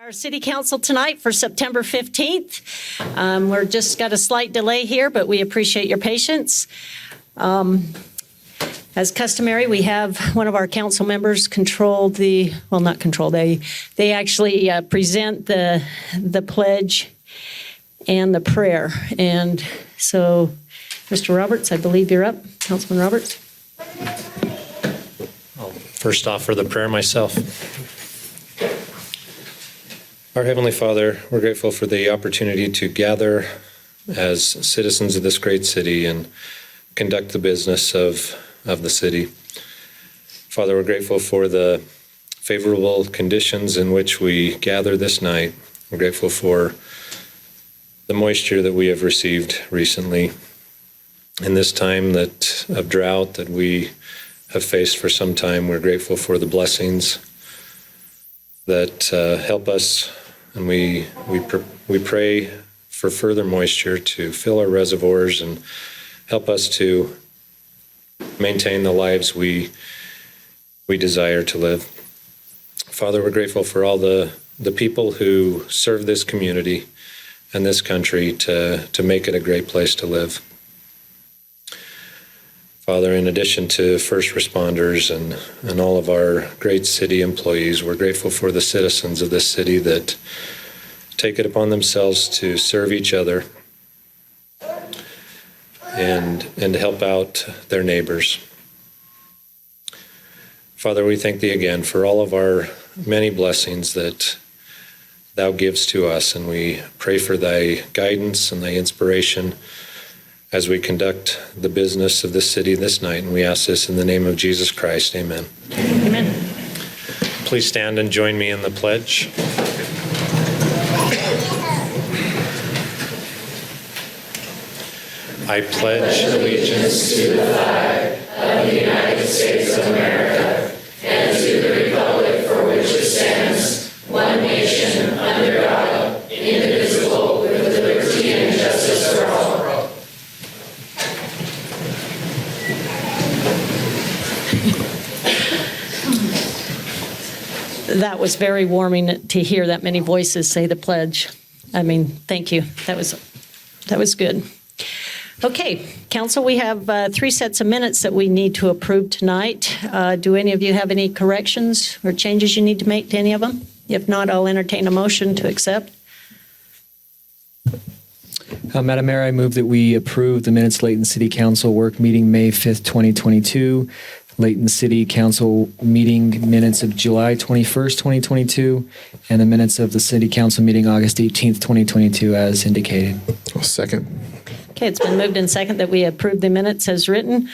Our city council tonight for September 15th. We're just got a slight delay here, but we appreciate your patience. As customary, we have one of our council members they actually present the pledge and the prayer. And so, Mr. Roberts, I believe you're up. Councilman Roberts. I'll first offer the prayer myself. Our Heavenly Father, we're grateful for the opportunity to gather as citizens of this great city and conduct the business of the city. Father, we're grateful for the favorable conditions in which we gather this night. We're grateful for the moisture that we have received recently in this time of drought that we have faced for some time. We're grateful for the blessings that help us, and we pray for further moisture to fill our reservoirs and help us to maintain the lives we desire to live. Father, we're grateful for all the people who serve this community and this country to make it a great place to live. Father, in addition to first responders and all of our great city employees, we're grateful for the citizens of this city that take it upon themselves to serve each other and help out their neighbors. Father, we thank Thee again for all of our many blessings that Thou givest to us, and we pray for Thy guidance and Thy inspiration as we conduct the business of this city this night, and we ask this in the name of Jesus Christ. Amen. Amen. Please stand and join me in the pledge. I pledge allegiance to the flag of the United States of America and to the republic for which it stands, one nation, under God, indivisible, with liberty and justice for all. That was very warming to hear that many voices say the pledge. I mean, thank you. That was good. Okay, council, we have 3 sets of minutes that we need to approve tonight. Do any of you have any corrections or changes you need to make to any of them? If not, I'll entertain a motion to accept. Madam Mayor, I move that we approve the minutes Layton City Council work meeting May 5th, 2022, Layton City Council meeting minutes of July 21st, 2022, and the minutes of the City Council meeting August 18th, 2022 as indicated. I'll second. Okay, it's been moved in second that we approve the minutes as written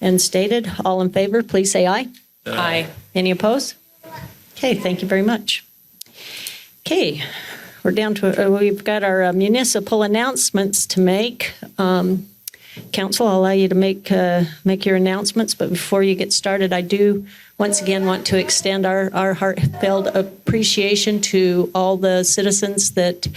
and stated. All in favor, please say aye. Aye. Any opposed? Okay, thank you very much. Okay, we're down to, we've got our municipal announcements to make. Council, I'll allow you to make your announcements, but before you get started, I do once again want to extend our heartfelt appreciation to all the citizens that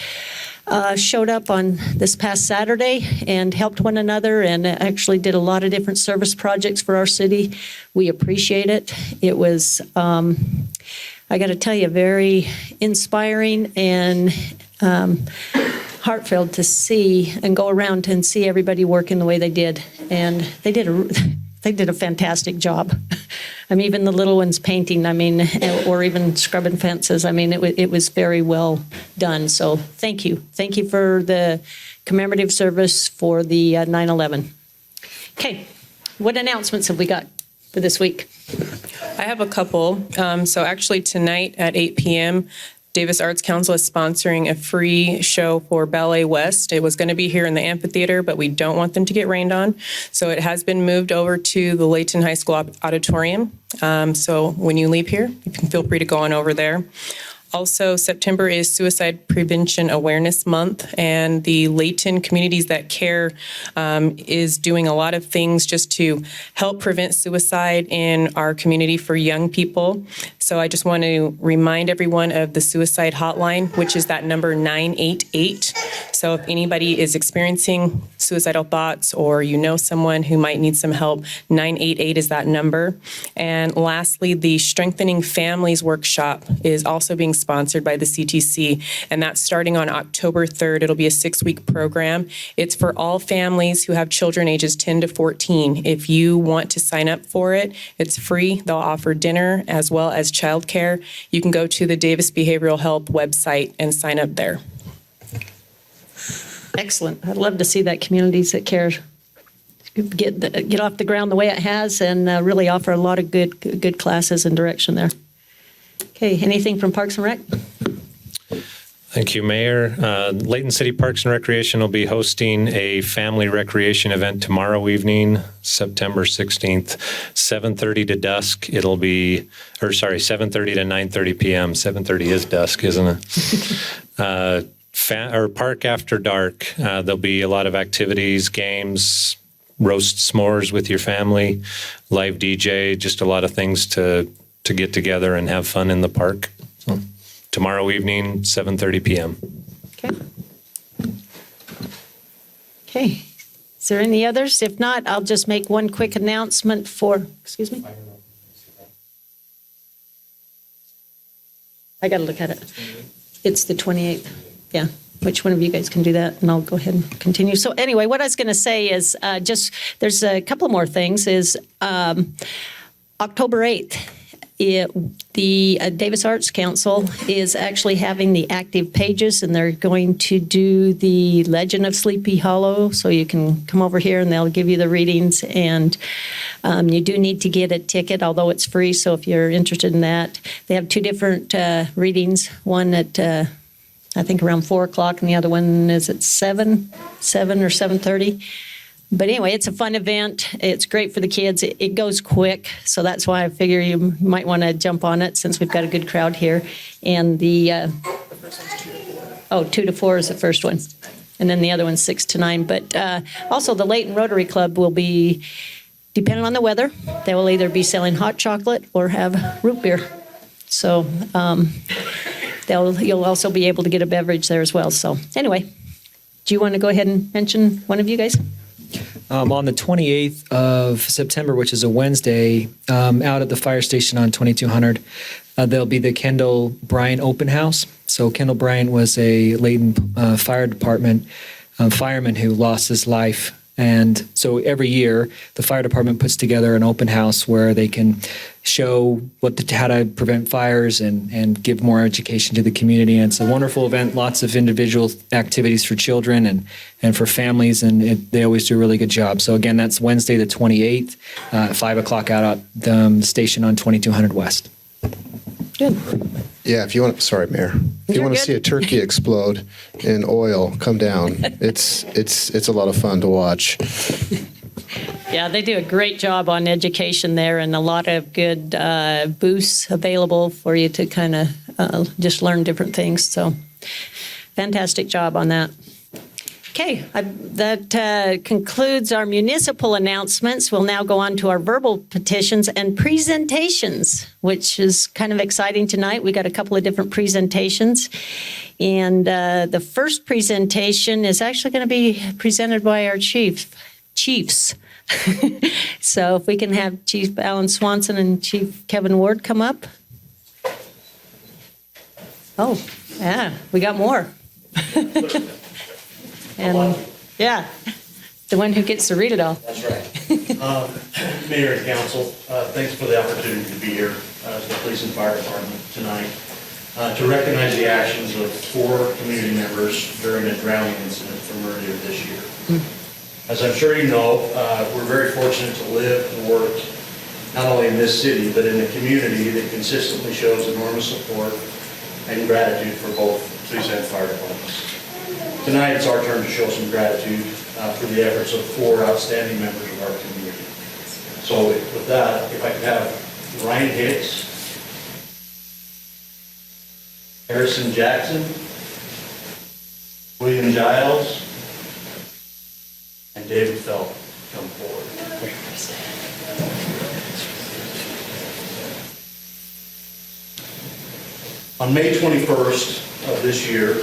showed up on this past Saturday and helped one another and actually did a lot of different service projects for our city. We appreciate it. It was, I got to tell you, very inspiring and heartfelt to see and go around and see everybody working the way they did. And they did a fantastic job. I mean, even the little ones painting, I mean, or even scrubbing fences. I mean, it was very well done. So thank you. Thank you for the commemorative service for the 9/11. Okay, what announcements have we got for this week? I have a couple. So actually tonight at 8 p.m., Davis Arts Council is sponsoring a free show for Ballet West. It was going to be here in the amphitheater, but we don't want them to get rained on. So it has been moved over to the Layton High School auditorium. So when you leave here, you can feel free to go on over there. Also, September is Suicide Prevention Awareness Month, and the Layton Communities That Care is doing a lot of things just to help prevent suicide in our community for young people. So I just want to remind everyone of the suicide hotline, which is that number 988. So if anybody is experiencing suicidal thoughts or you know someone who might need some help, 988 is that number. And lastly, the Strengthening Families Workshop is also being sponsored by the CTC, and that's starting on October 3rd. It'll be a 6-week program. It's for all families who have children ages 10 to 14. If you want to sign up for it, it's free. They'll offer dinner as well as childcare. You can go to the Davis Behavioral Health website and sign up there. Excellent. I'd love to see that communities that care get off the ground the way it has and really offer a lot of good classes and direction there. Okay, anything from Parks and Rec? Thank you, Mayor. Layton City Parks and Recreation will be hosting a family recreation event tomorrow evening, September 16th, 7:30 to dusk. It'll be, 7:30 to 9:30 p.m. 7:30 is dusk, isn't it? Park after dark. There'll be a lot of activities, games, roast s'mores with your family, live DJ, just a lot of things to get together and have fun in the park. So, tomorrow evening, 7:30 p.m. Okay. Okay. Is there any others? If not, I'll just make one quick announcement for, excuse me? I got to look at it. It's the 28th. Yeah. Which one of you guys can do that? And I'll go ahead and continue. So anyway, what I was going to say is there's a couple more things is October 8th. The Davis Arts Council is actually having the active pages, and they're going to do the Legend of Sleepy Hollow. So you can come over here, and they'll give you the readings. And you do need to get a ticket, although it's free. So if you're interested in that, they have two different readings. One at I think around 4 o'clock, and the other one is at 7 or 7:30. But anyway, it's a fun event. It's great for the kids. It goes quick, so that's why I figure you might want to jump on it since we've got a good crowd here. And the 2 to 4 is the first one, and then the other one's 6 to 9. But also the Layton Rotary Club will be, depending on the weather, they will either be selling hot chocolate or have root beer. So you'll also be able to get a beverage there as well. So anyway, do you want to go ahead and mention one of you guys? On the 28th of September, which is a Wednesday, out at the fire station on 2200, there'll be the Kendall Bryant Open House. So Kendall Bryant was a Layton Fire Department fireman who lost his life. And so every year, the fire department puts together an open house where they can show how to prevent fires and give more education to the community. And it's a wonderful event, lots of individual activities for children and for families, and they always do a really good job. So again, that's Wednesday the 28th at 5 o'clock out at the station on 2200 West. Good. Yeah, if you want, sorry, Mayor. If you want to see a turkey explode in oil, come down. It's a lot of fun to watch. Yeah, they do a great job on education there, and a lot of good booths available for you to kind of just learn different things. So fantastic job on that. Okay, that concludes our municipal announcements. We'll now go on to our verbal petitions and presentations, which is kind of exciting tonight. We got a couple of different presentations. And the first presentation is actually going to be presented by our chiefs. So if we can have Chief Alan Swanson and Chief Kevin Ward come up. Oh, yeah, we got more. And, yeah, the one who gets to read it all. That's right. Mayor and council, thanks for the opportunity to be here as the police and fire department tonight to recognize the actions of 4 community members during a drowning incident from earlier this year. As I'm sure you know, we're very fortunate to live and work not only in this city, but in a community that consistently shows enormous support and gratitude for both police and fire departments. Tonight, it's our turn to show some gratitude for the efforts of 4 outstanding members of our community. So with that, if I could have Ryan Hicks, Harrison Jackson, William Giles, and David Felt come forward. On May 21st, of this year,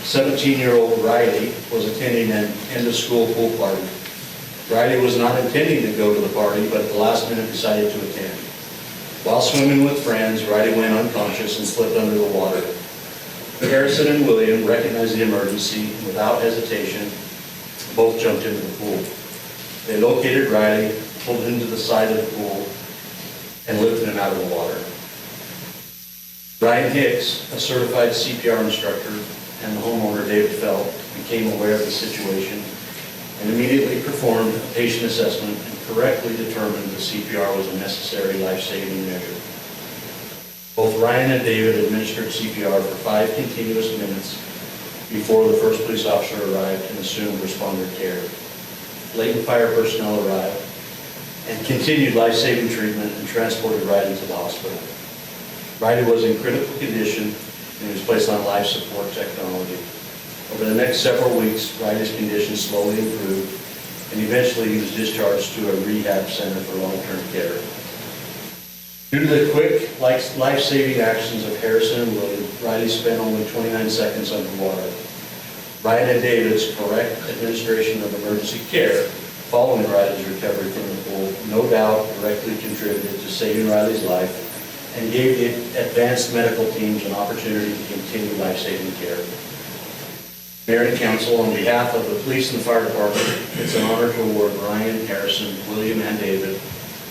17-year-old Riley was attending an end-of-school pool party. Riley was not intending to go to the party, but at the last minute decided to attend. While swimming with friends, Riley went unconscious and slipped under the water. Harrison and William recognized the emergency and without hesitation, both jumped into the pool. They located Riley, pulled him to the side of the pool, and lifted him out of the water. Ryan Hicks, a certified CPR instructor, and the homeowner, David Felt, became aware of the situation and immediately performed a patient assessment and correctly determined that CPR was a necessary life-saving measure. Both Ryan and David administered CPR for 5 continuous minutes before the first police officer arrived and assumed responder care. Layton fire personnel arrived and continued life-saving treatment and transported Riley to the hospital. Riley was in critical condition and was placed on life support technology. Over the next several weeks, Riley's condition slowly improved, and eventually he was discharged to a rehab center for long-term care. Due to the quick, life-saving actions of Harrison and William, Riley spent only 29 seconds underwater. Ryan and David's correct administration of emergency care following Riley's recovery from the pool no doubt directly contributed to saving Riley's life and gave the advanced medical teams an opportunity to continue life-saving care. Mayor and Council, on behalf of the police and the fire department, it's an honor to award Ryan, Harrison, William, and David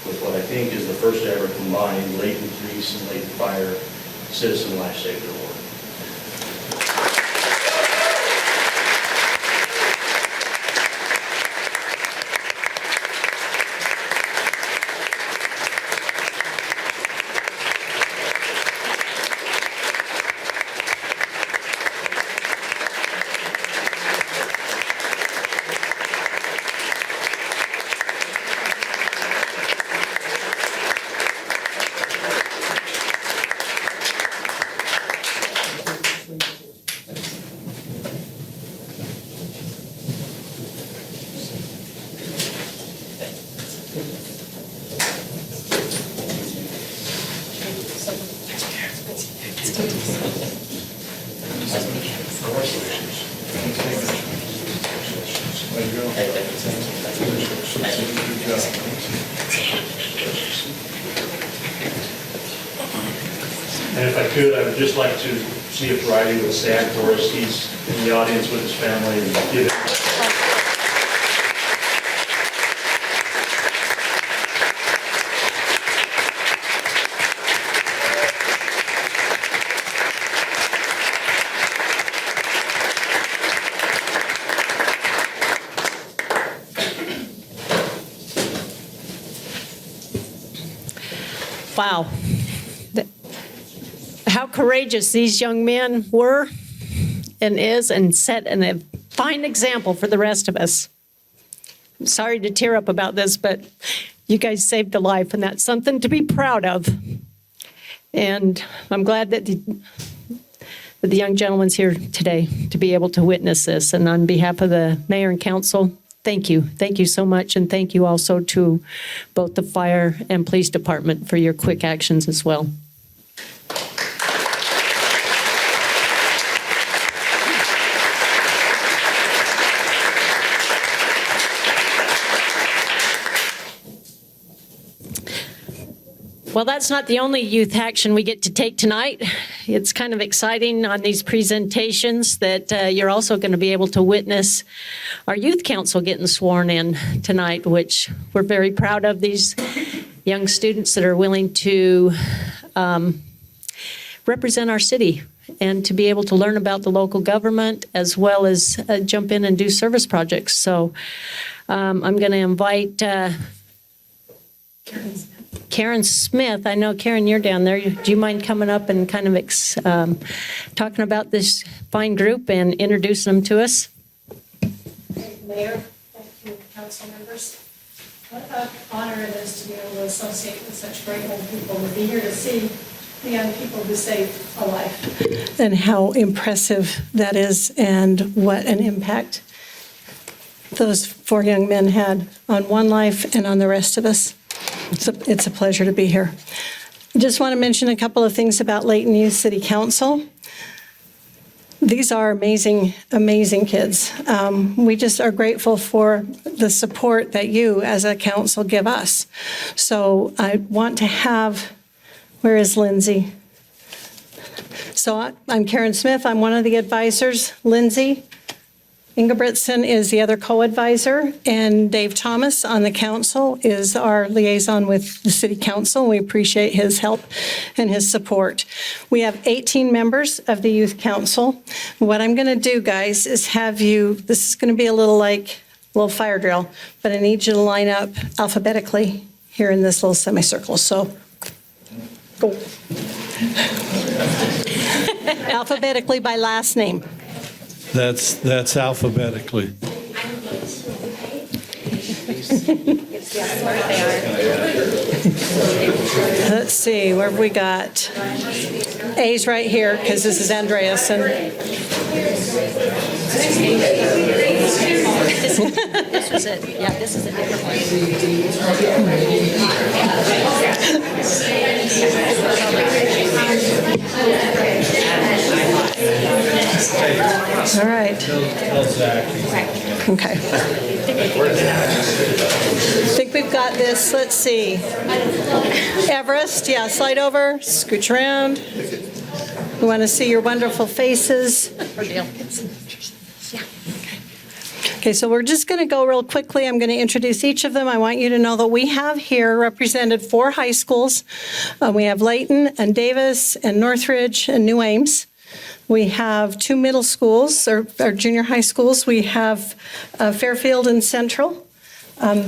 with what I think is the first ever combined Layton Police and Layton Fire Citizen Lifesaver Award. And if I could, I would just like to see if Riley would stand for us. He's in the audience with his family and give it. Wow. How courageous these young men were and is, and set a fine example for the rest of us. I'm sorry to tear up about this, but you guys saved a life, and that's something to be proud of. And I'm glad that the young gentleman's here today to be able to witness this. And on behalf of the mayor and council, thank you. Thank you so much. And thank you also to both the fire and police department for your quick actions as well. Well, that's not the only youth action we get to take tonight. It's kind of exciting on these presentations that you're also going to be able to witness our youth council getting sworn in tonight, which we're very proud of, these young students that are willing to represent our city and to be able to learn about the local government as well as jump in and do service projects. So I'm going to invite Karen Smith. I know, Karen, you're down there. Do you mind coming up and kind of talking about this fine group and introducing them to us? Mayor, thank you, council members. What an honor it is to be able to associate with such great old people, to be here to see the young people who saved a life. And how impressive that is, and what an impact those 4 young men had on one life and on the rest of us. It's a pleasure to be here. I just want to mention a couple of things about Layton Youth City Council. these are amazing, amazing kids. We just are grateful for the support that you as a council give us. So I want to have, where is Lindsay? So I'm Karen Smith. I'm one of the advisors. Lindsay Ingebrigtsen is the other co-advisor, and Dave Thomas on the council is our liaison with the city council. We appreciate his help and his support. We have 18 members of the youth council. What I'm going to do, guys, is have you, this is going to be a little fire drill, but I need you to line up alphabetically here in this little semicircle. So go. Alphabetically by last name. That's alphabetically. Let's see, where have we got? A's right here, because this is Andreas. And This was it. Yeah, this is a different all right. Okay. I think we've got this. Let's see. Everest, yeah, slide over, scooch around. We want to see your wonderful faces. Okay, so we're just going to go real quickly. I'm going to introduce each of them. I want you to know that we have here represented 4 high schools. We have Layton and Davis and Northridge and New Ames. We have 2 middle schools, or junior high schools. We have Fairfield and Central.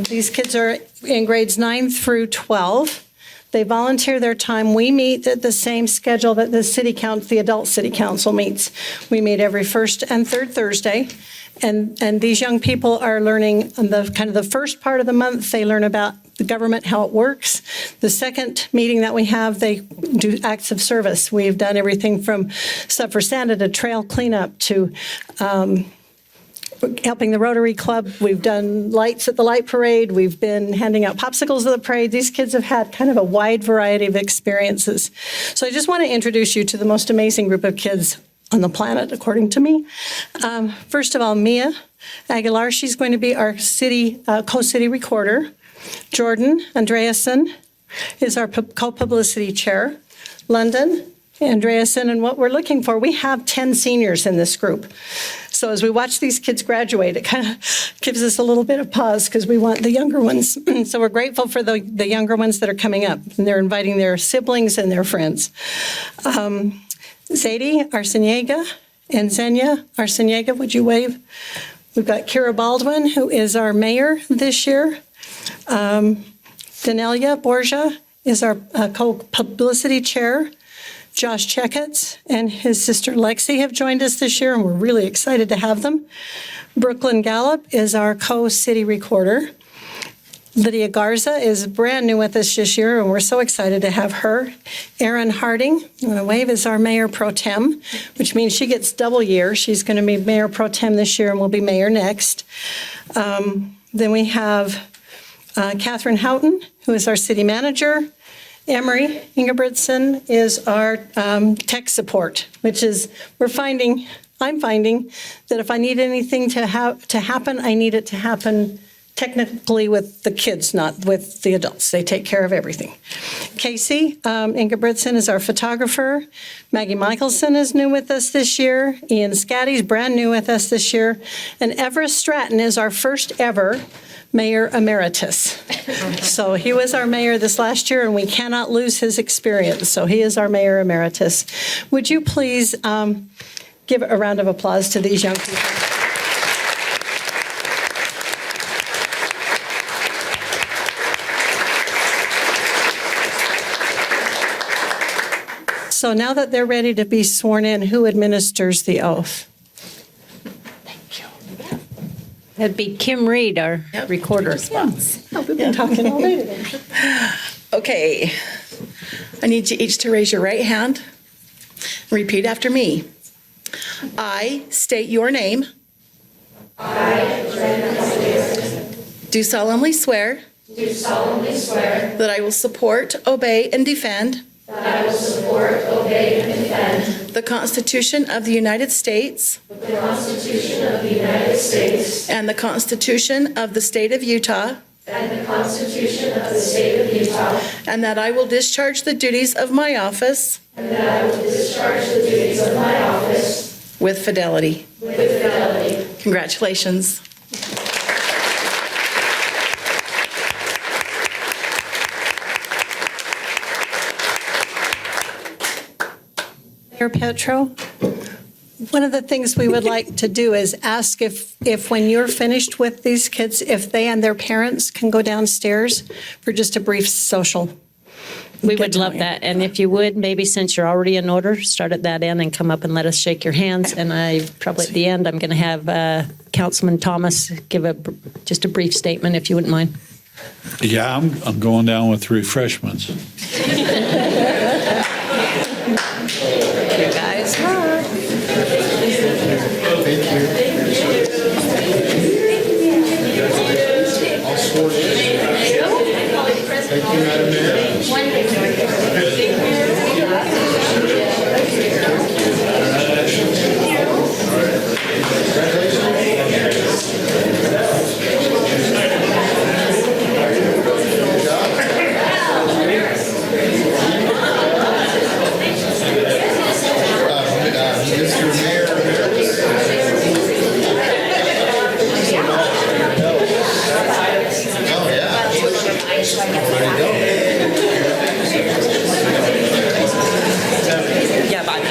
These kids are in grades 9 through 12. They volunteer their time. We meet at the same schedule that the adult city council meets. We meet every first and third Thursday. And these young people are learning on the first part of the month, they learn about the government, how it works. The second meeting that we have, they do acts of service. We've done everything from stuff for Santa to trail cleanup to helping the Rotary Club. We've done lights at the light parade. We've been handing out popsicles at the parade. These kids have had kind of a wide variety of experiences. So I just want to introduce you to the most amazing group of kids on the planet, according to me. First of all, Mia Aguilar, she's going to be our co-city recorder. Jordan Andreasen is our co-publicity chair. London Andreasen, and what we're looking for, we have 10 seniors in this group. So as we watch these kids graduate, it kind of gives us a little bit of pause because we want the younger ones. So we're grateful for the younger ones that are coming up, and they're inviting their siblings and their friends. Zadie Arciniega and Zenya Arciniega, would you wave? We've got Kira Baldwin, who is our mayor this year. Danelia Borgia is our co-publicity chair. Josh Checketts and his sister Lexi have joined us this year, and we're really excited to have them. Brooklyn Gallup is our co-city recorder. Lydia Garza is brand new with us this year, and we're so excited to have her. Erin Harding, I'm going to wave, is our mayor pro tem, which means she gets double year. She's going to be mayor pro tem this year and will be mayor next. Then we have Catherine Houghton, who is our city manager. Emery Ingebrigtsen is our tech support, which is, I'm finding that if I need anything to happen, I need it to happen technically with the kids, not with the adults. They take care of everything. Casey Ingebrigtsen is our photographer. Maggie Michelson is new with us this year. Ian Scatty's brand new with us this year. And Everest Stratton is our first ever Mayor Emeritus. So he was our mayor this last year, and we cannot lose his experience. So he is our Mayor Emeritus. Would you please give a round of applause to these young people? So now that they're ready to be sworn in, who administers the oath? That'd be Kim Reed, our recorder. Oh, we've been talking all day. Okay. I need you each to raise your right hand. Repeat after me. I state your name. Do solemnly swear. That I will support, obey, and defend. that I will support, obey, and defend the Constitution of the United States the Constitution of the United States and the Constitution of the State of Utah, and the Constitution of the State of Utah, and that I will discharge the duties of my office and that I will discharge the duties of my office with fidelity. with fidelity. Congratulations. Mayor Petro, one of the things we would like to do is ask if when you're finished with these kids, if they and their parents can go downstairs for just a brief social. We Get would to love know you. that. And if you would, maybe since you're already in order, start at that end and come up and let us shake your hands. And I probably at the end, I'm going to have Councilman Thomas give just a brief statement, if you wouldn't mind. Yeah, I'm going down with refreshments. You guys. Yeah, bye.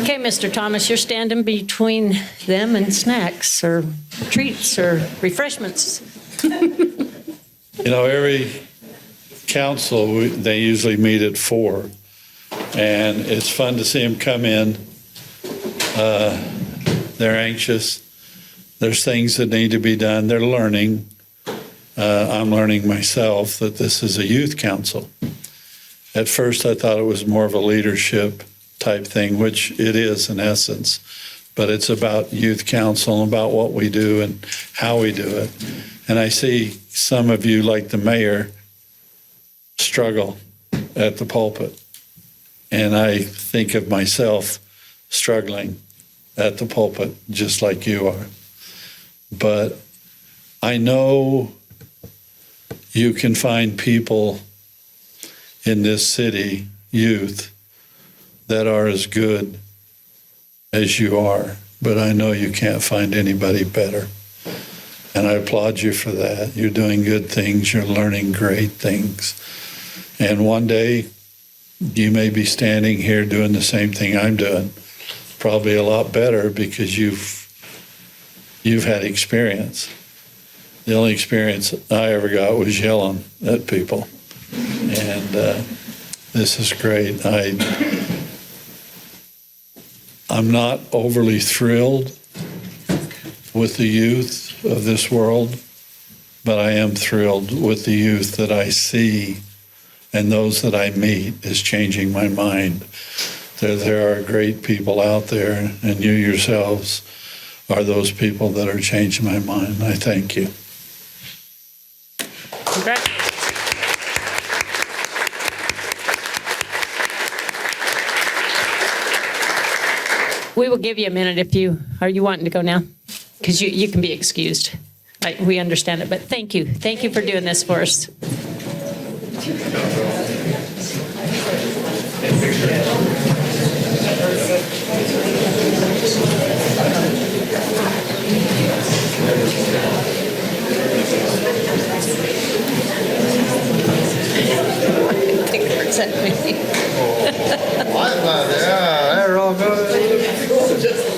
Okay, Mr. Thomas, you're standing between them and snacks or treats or refreshments. You know, every council, they usually meet at 4, and it's fun to see them come in. They're anxious. There's things that need to be done. They're learning. I'm learning myself that this is a youth council. At first, I thought it was more of a leadership type thing, which it is in essence, but it's about youth council and about what we do and how we do it. And I see some of you, like the mayor, struggle at the pulpit. And I think of myself struggling at the pulpit, just like you are. But I know you can find people in this city, youth, that are as good as you are, but I know you can't find anybody better. And I applaud you for that. You're doing good things. You're learning great things. And one day you may be standing here doing the same thing I'm doing, probably a lot better because you've had experience. The only experience I ever got was yelling at people. And this is great. I'm not overly thrilled with the youth of this world, but I am thrilled with the youth that I see and those that I meet is changing my mind. There are great people out there, and you yourselves are those people that are changing my mind. I thank you. Congratulations. We will give you a minute if you, are you wanting to go now? Because you can be excused. We understand it, but thank you. Thank you for doing this for us.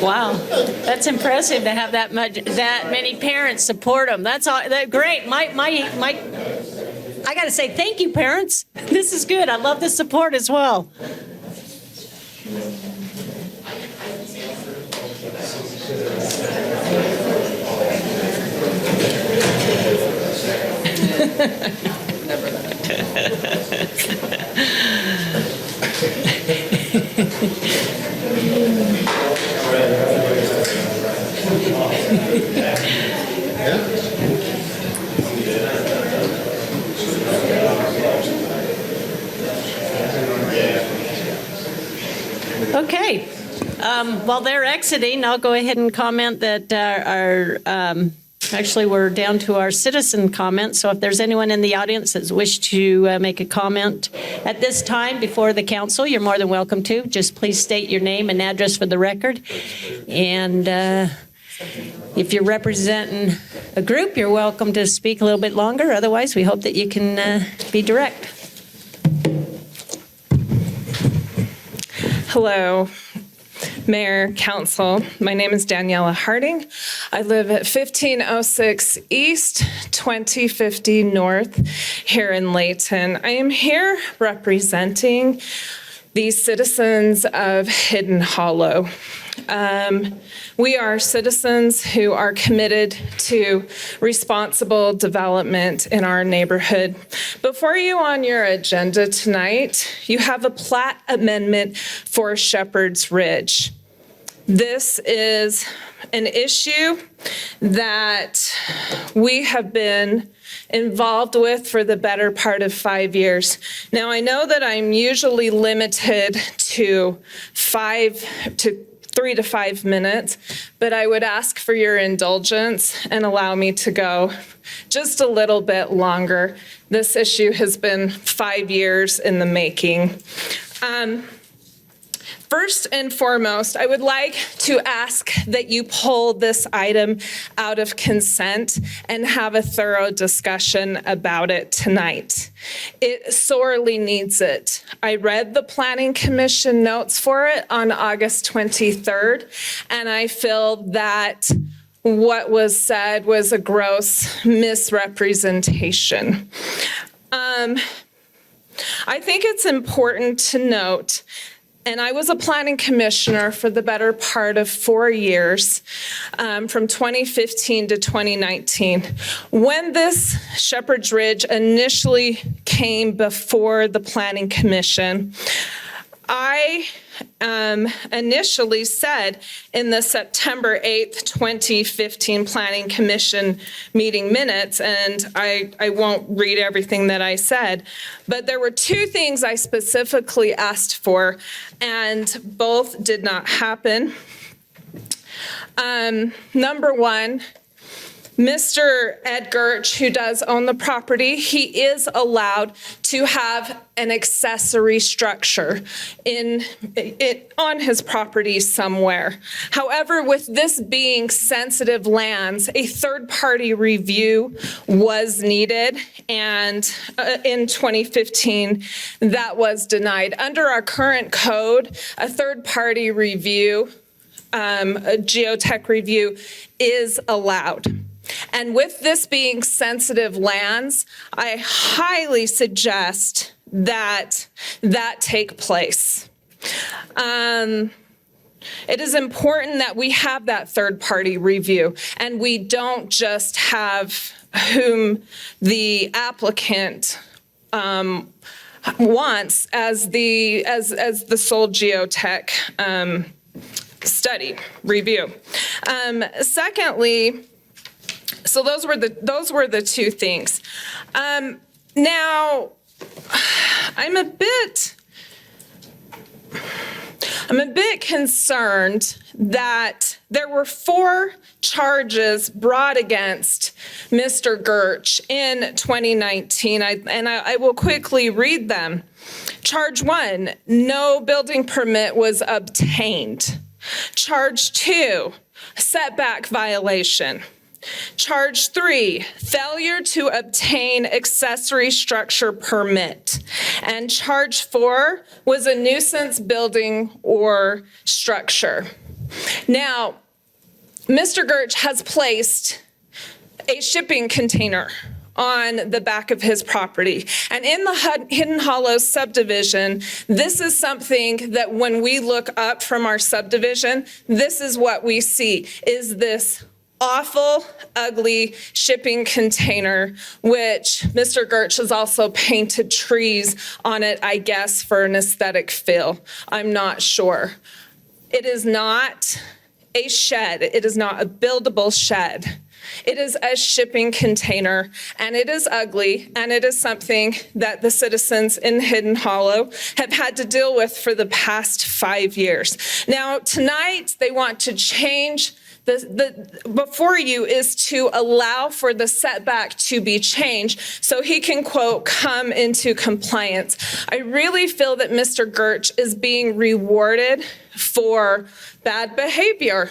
Wow, that's impressive to have that many parents support them. That's all. Great. I got to say thank you, parents. This is good. I love the support as well. while they're exiting, I'll go ahead and comment that actually, we're down to our citizen comments. So if there's anyone in the audience that wishes to make a comment at this time before the council, you're more than welcome to. Just please state your name and address for the record. And if you're representing a group, you're welcome to speak a little bit longer. Otherwise, we hope that you can be direct. Hello, Mayor, Council. My name is Daniela Harding. I live at 1506 East, 2050 North here in Layton. I am here representing the citizens of Hidden Hollow. We are citizens who are committed to responsible development in our neighborhood. Before you on your agenda tonight, you have a plat amendment for Shepherd's Ridge. This is an issue that we have been involved with for the better part of 5 years. Now, I know that I'm usually limited to 3 to 5 minutes, but I would ask for your indulgence and allow me to go just a little bit longer. This issue has been 5 years in the making. First and foremost, I would like to ask that you pull this item out of consent and have a thorough discussion about it tonight. It sorely needs it. I read the Planning Commission notes for it on August 23rd, and I feel that what was said was a gross misrepresentation. I think it's important to note, and I was a planning commissioner for the better part of 4 years, from 2015 to 2019. When this Shepherd's Ridge initially came before the Planning Commission, I initially said in the September 8th, 2015 Planning Commission meeting minutes, and I won't read everything that I said, but there were 2 things I specifically asked for, and both did not happen. Number one, Mr. Ed Gertch, who does own the property, he is allowed to have an accessory structure on his property somewhere. However, with this being sensitive lands, a third-party review was needed, and in 2015, that was denied. Under our current code, a third-party review, a geotech review, is allowed. And with this being sensitive lands, I highly suggest that that take place. It is important that we have that third-party review, and we don't just have whom the applicant wants as the sole geotech study review. Secondly, so those were the 2 things. Now, I'm a bit concerned that there were 4 charges brought against Mr. Gertch in 2019, and I will quickly read them. Charge 1, no building permit was obtained. Charge 2, setback violation. Charge 3, failure to obtain accessory structure permit. And charge 4 was a nuisance building or structure. Now, Mr. Gertch has placed a shipping container on the back of his property. And in the Hidden Hollow subdivision, this is something that when we look up from our subdivision, this is what we see, is this awful, ugly shipping container, which Mr. Gertch has also painted trees on it, I guess, for an aesthetic feel. I'm not sure. It is not a shed. It is not a buildable shed. It is a shipping container, and it is ugly, and it is something that the citizens in Hidden Hollow have had to deal with for the past 5 years. Now, tonight, they want to change before you is to allow for the setback to be changed so he can, quote, come into compliance. I really feel that Mr. Gertsch is being rewarded for bad behavior.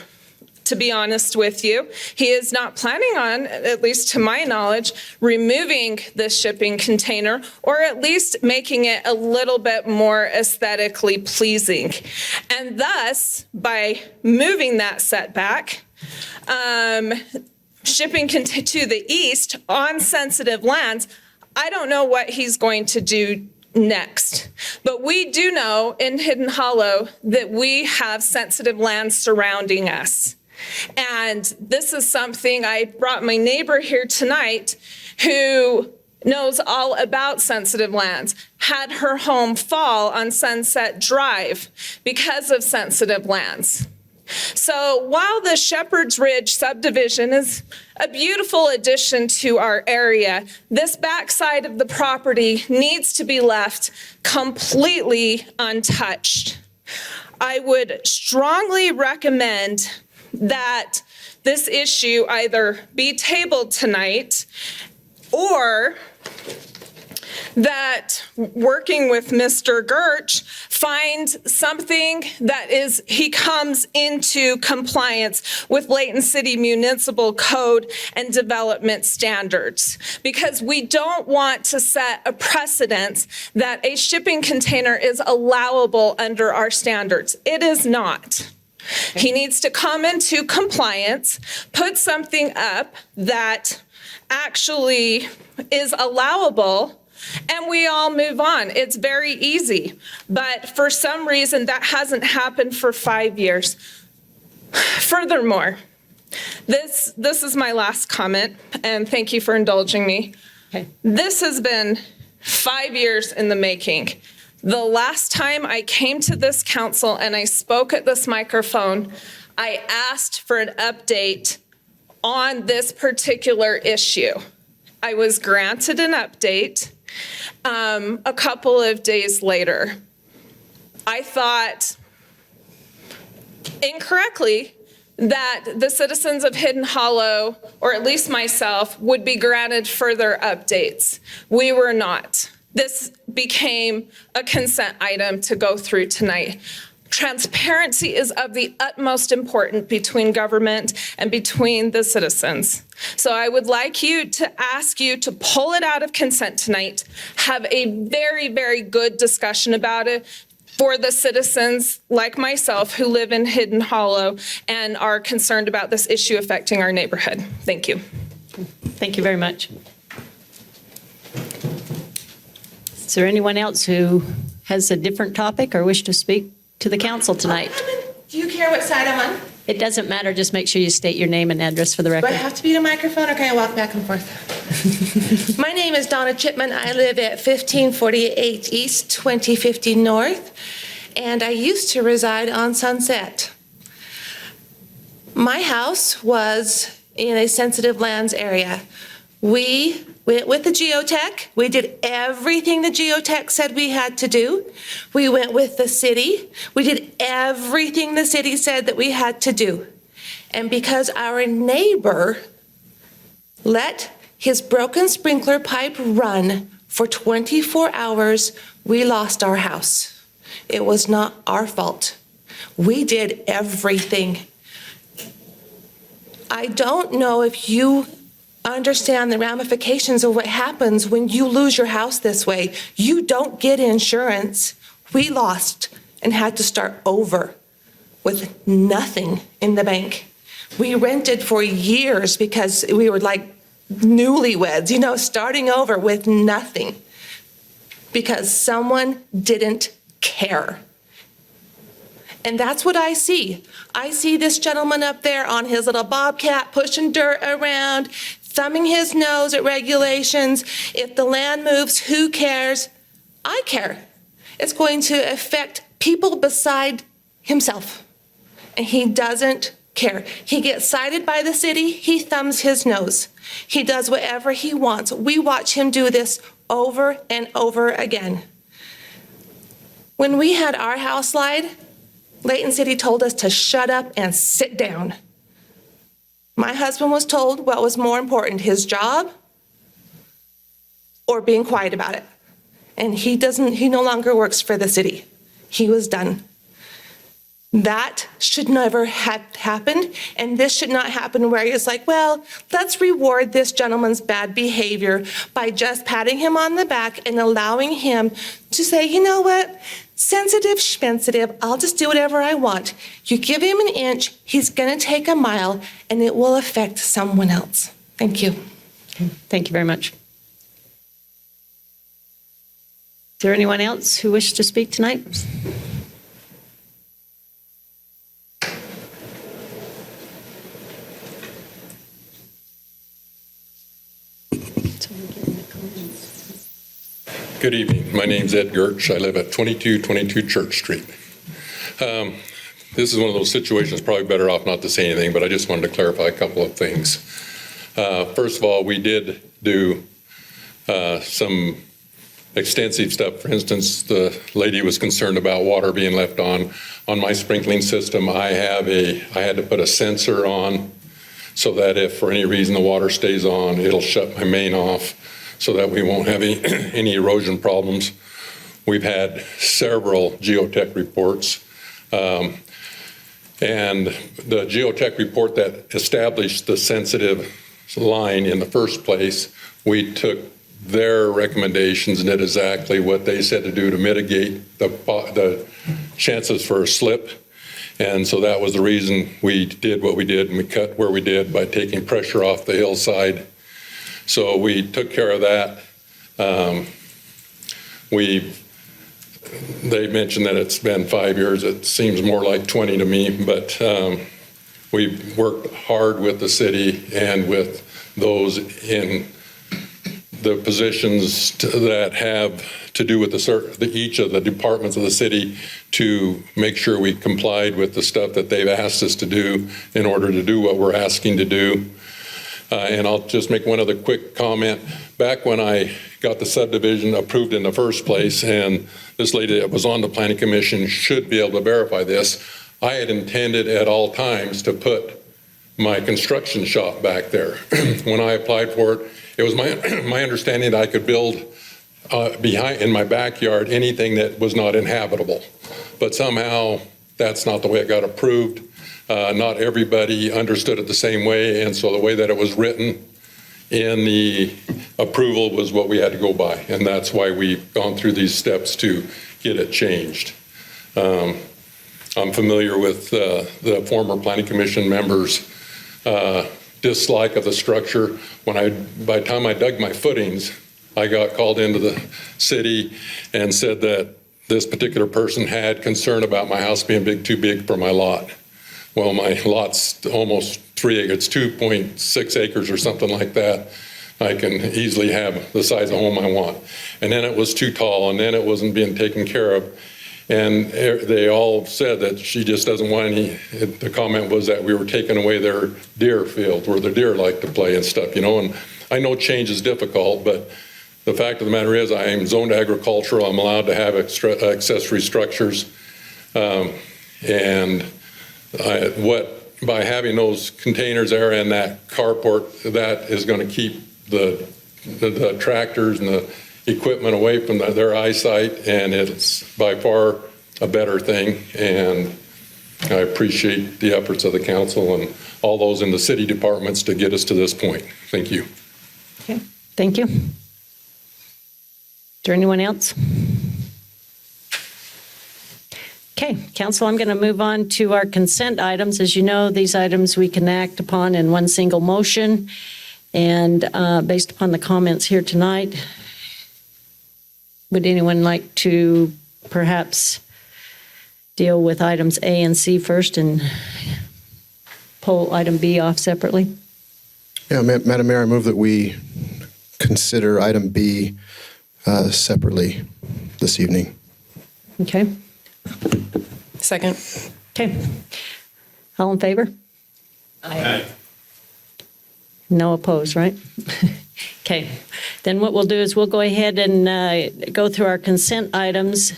To be honest with you, he is not planning on, at least to my knowledge, removing this shipping container or at least making it a little bit more aesthetically pleasing. And thus, by moving that setback, shipping to the east on sensitive lands, I don't know what he's going to do next. But we do know in Hidden Hollow that we have sensitive lands surrounding us. And this is something I brought my neighbor here tonight who knows all about sensitive lands, had her home fall on Sunset Drive because of sensitive lands. So while the Shepherd's Ridge subdivision is a beautiful addition to our area, this backside of the property needs to be left completely untouched. I would strongly recommend that this issue either be tabled tonight or that working with Mr. Gertsch find something that he comes into compliance with Layton City Municipal Code and Development Standards. Because we don't want to set a precedence that a shipping container is allowable under our standards. It is not. He needs to come into compliance, put something up that actually is allowable, and we all move on. It's very easy. But for some reason, that hasn't happened for 5 years. Furthermore, this is my last comment, and thank you for indulging me. Okay. This has been 5 years in the making. The last time I came to this council and I spoke at this microphone, I asked for an update on this particular issue. I was granted an update a couple of days later. I thought incorrectly that the citizens of Hidden Hollow, or at least myself, would be granted further updates. We were not. This became a consent item to go through tonight. Transparency is of the utmost importance between government and between the citizens. So I would like to ask you to pull it out of consent tonight, have a very, very good discussion about it for the citizens like myself who live in Hidden Hollow and are concerned about this issue affecting our neighborhood. Thank you. Thank you very much. Is there anyone else who has a different topic or wish to speak to the council tonight? Do you care what side I'm on? It doesn't matter. Just make sure you state your name and address for the Do I record. have to be in a microphone or can I walk back and forth? My name is Donna Chipman. I live at 1548 East, 2050 North, and I used to reside on Sunset. My house was in a sensitive lands area. We went with the geotech. We did everything the geotech said we had to do. We went with the city. We did everything the city said that we had to do. And because our neighbor let his broken sprinkler pipe run for 24 hours, we lost our house. It was not our fault. We did everything. I don't know if you understand the ramifications of what happens when you lose your house this way. You don't get insurance. We lost and had to start over with nothing in the bank. We rented for years because we were like newlyweds, starting over with nothing because someone didn't care. And that's what I see. I see this gentleman up there on his little bobcat pushing dirt around, thumbing his nose at regulations. If the land moves, who cares? I care. It's going to affect people beside himself. And he doesn't care. He gets cited by the city, he thumbs his nose. He does whatever he wants. We watch him do this over and over again. When we had our house slide, Layton City told us to shut up and sit down. My husband was told what was more important, his job or being quiet about it. And he no longer works for the city. He was done. That should never have happened, and this should not happen where it's like, well, let's reward this gentleman's bad behavior by just patting him on the back and allowing him to say, you know what, sensitive schmensitive, I'll just do whatever I want. You give him an inch, he's gonna take a mile, and it will affect someone else. Thank you. Thank you very much. Is there anyone else who wishes to speak tonight? Good evening. My name's Ed Gertsch. I live at 2222 Church Street. This is one of those situations, probably better off not to say anything, but I just wanted to clarify a couple of things. First of all, we did do some extensive stuff. For instance, the lady was concerned about water being left on my sprinkling system. I had to put a sensor on so that if for any reason the water stays on, it'll shut my main off so that we won't have any erosion problems. We've had several geotech reports. And the geotech report that established the sensitive line in the first place, we took their recommendations and did exactly what they said to do to mitigate the chances for a slip. And so that was the reason we did what we did, and we cut where we did by taking pressure off the hillside. So we took care of that. They mentioned that it's been 5 years. It seems more like 20 to me, but we've worked hard with the city and with those in the positions that have to do with each of the departments of the city to make sure we complied with the stuff that they've asked us to do in order to do what we're asking to do. And I'll just make one other quick comment. Back when I got the subdivision approved in the first place, and this lady that was on the planning commission should be able to verify this, I had intended at all times to put my construction shop back there. When I applied for it, it was my understanding that I could build in my backyard anything that was not inhabitable. But somehow that's not the way it got approved. Not everybody understood it the same way, and so the way that it was written in the approval was what we had to go by, and that's why we've gone through these steps to get it changed. I'm familiar with the former planning commission members' dislike of the structure. By the time I dug my footings, I got called into the city and said that this particular person had concern about my house being too big for my lot. Well, my lot's almost 3 acres, 2.6 acres or something like that. I can easily have the size of home I want. And then it was too tall, and then it wasn't being taken care of. And they all said that she just doesn't want any, the comment was that we were taking away their deer field where the deer like to play and stuff, and I know change is difficult, but the fact of the matter is I am zoned agricultural. I'm allowed to have accessory structures. And by having those containers there and that carport, that is going to keep the tractors and the equipment away from their eyesight, and it's by far a better thing. And I appreciate the efforts of the council and all those in the city departments to get us to this point. Thank you. Okay, thank you. Is there anyone else? Okay, council, I'm going to move on to our consent items. As you know, these items we can act upon in one single motion. And based upon the comments here tonight, would anyone like to perhaps deal with items A and C first and pull item B off separately? Yeah, Madam Mayor, I move that we consider item B separately this evening. Okay. Second. Okay. All in favor? Aye. No opposed, right? Okay. Then what we'll do is we'll go ahead and go through our consent items,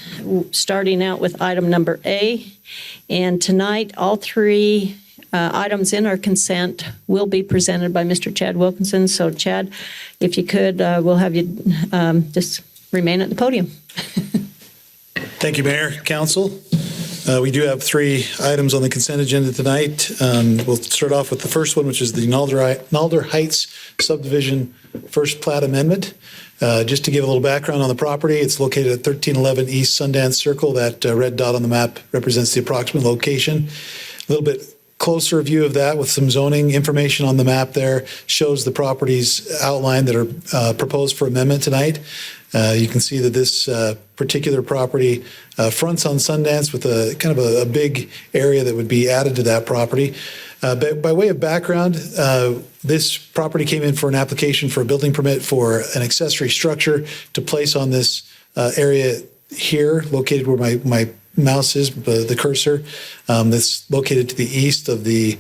starting out with item number A. And tonight, all three items in our consent will be presented by Mr. Chad Wilkinson. So Chad, if you could, we'll have you just remain at the podium. Thank you, Mayor, Council. We do have three items on the consent agenda tonight. We'll start off with the first one, which is the Nalder Heights subdivision first plat amendment. Just to give a little background on the property, it's located at 1311 East Sundance Circle. That red dot on the map represents the approximate location. A little bit closer view of that with some zoning information on the map there shows the properties outlined that are proposed for amendment tonight. You can see that this particular property fronts on Sundance with a kind of a big area that would be added to that property. But by way of background, this property came in for an application for a building permit for an accessory structure to place on this area here, located where my mouse is, the cursor, that's located to the east of the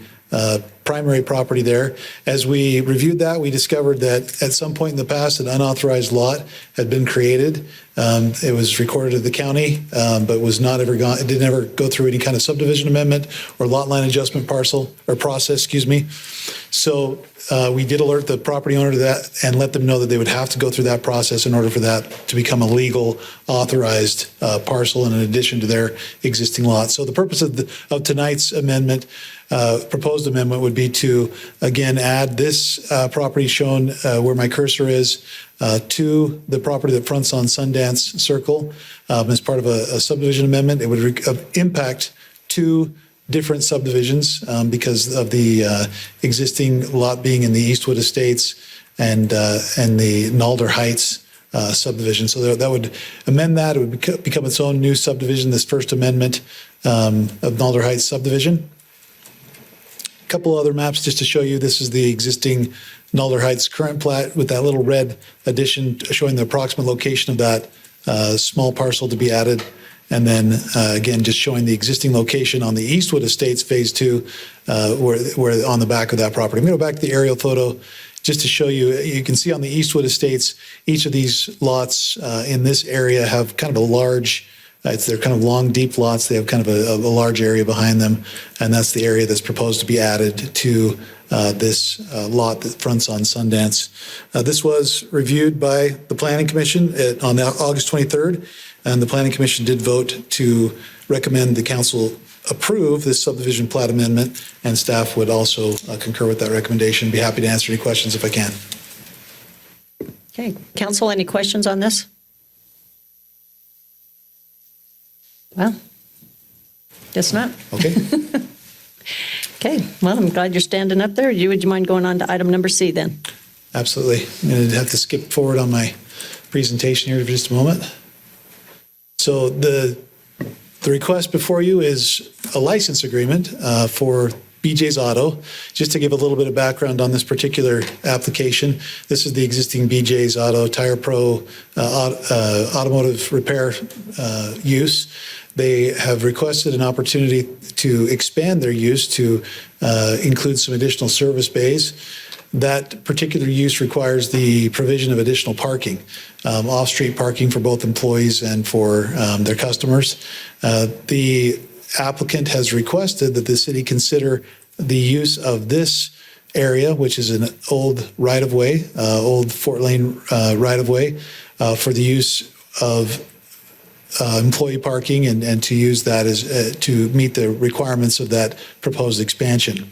primary property there. As we reviewed that, we discovered that at some point in the past, an unauthorized lot had been created. It was recorded at the county, but was not ever it didn't ever go through any kind of subdivision amendment or lot line adjustment process, excuse me. So we did alert the property owner to that and let them know that they would have to go through that process in order for that to become a legal authorized parcel in addition to their existing lot. So the purpose of tonight's amendment, proposed amendment, would be to, again, add this property shown where my cursor is to the property that fronts on Sundance Circle. As part of a subdivision amendment, it would impact two different subdivisions because of the existing lot being in the Eastwood Estates and the Nalder Heights subdivision. So that would amend that. It would become its own new subdivision, this first amendment of Nalder Heights subdivision. A couple other maps just to show you. This is the existing Nalder Heights current plat with that little red addition showing the approximate location of that small parcel to be added. And then again, just showing the existing location on the Eastwood Estates Phase 2, where on the back of that property. I'm going to go back to the aerial photo just to show you. You can see on the Eastwood Estates, each of these lots in this area have kind of a large, they're kind of long, deep lots. They have kind of a large area behind them, and that's the area that's proposed to be added to this lot that fronts on Sundance. This was reviewed by the Planning Commission on August 23rd. And the Planning Commission did vote to recommend the council approve this subdivision plat amendment, and staff would also concur with that recommendation. Be happy to answer any questions if I can. Okay, council, any questions on this? Well, guess not. Okay. Okay, well, I'm glad you're standing up there. Would you mind going on to item number C then? Absolutely. I'm going to have to skip forward on my presentation here for just a moment. So the request before you is a license agreement for BJ's Auto. Just to give a little bit of background on this particular application, this is the existing BJ's Auto Tire Pro automotive repair use. They have requested an opportunity to expand their use to include some additional service bays. That particular use requires the provision of additional parking, off-street parking for both employees and for their customers. The applicant has requested that the city consider the use of this area, which is an old right-of-way, old Fort Lane right-of-way, for the use of employee parking and to use that as to meet the requirements of that proposed expansion.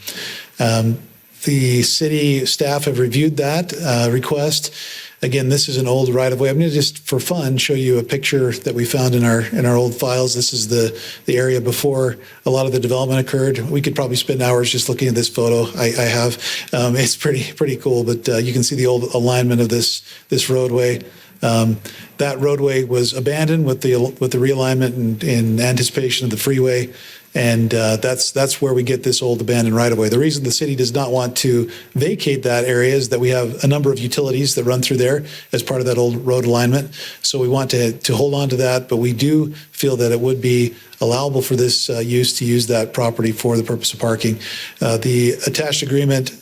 The city staff have reviewed that request. Again, this is an old right-of-way. I'm going to just, for fun, show you a picture that we found in our old files. This is the area before a lot of the development occurred. We could probably spend hours just looking at this photo. I have. It's pretty cool, but you can see the old alignment of this roadway. That roadway was abandoned with the realignment in anticipation of the freeway. And that's where we get this old abandoned right-of-way. The reason the city does not want to vacate that area is that we have a number of utilities that run through there as part of that old road alignment. So we want to hold on to that, but we do feel that it would be allowable for this use to use that property for the purpose of parking. The attached agreement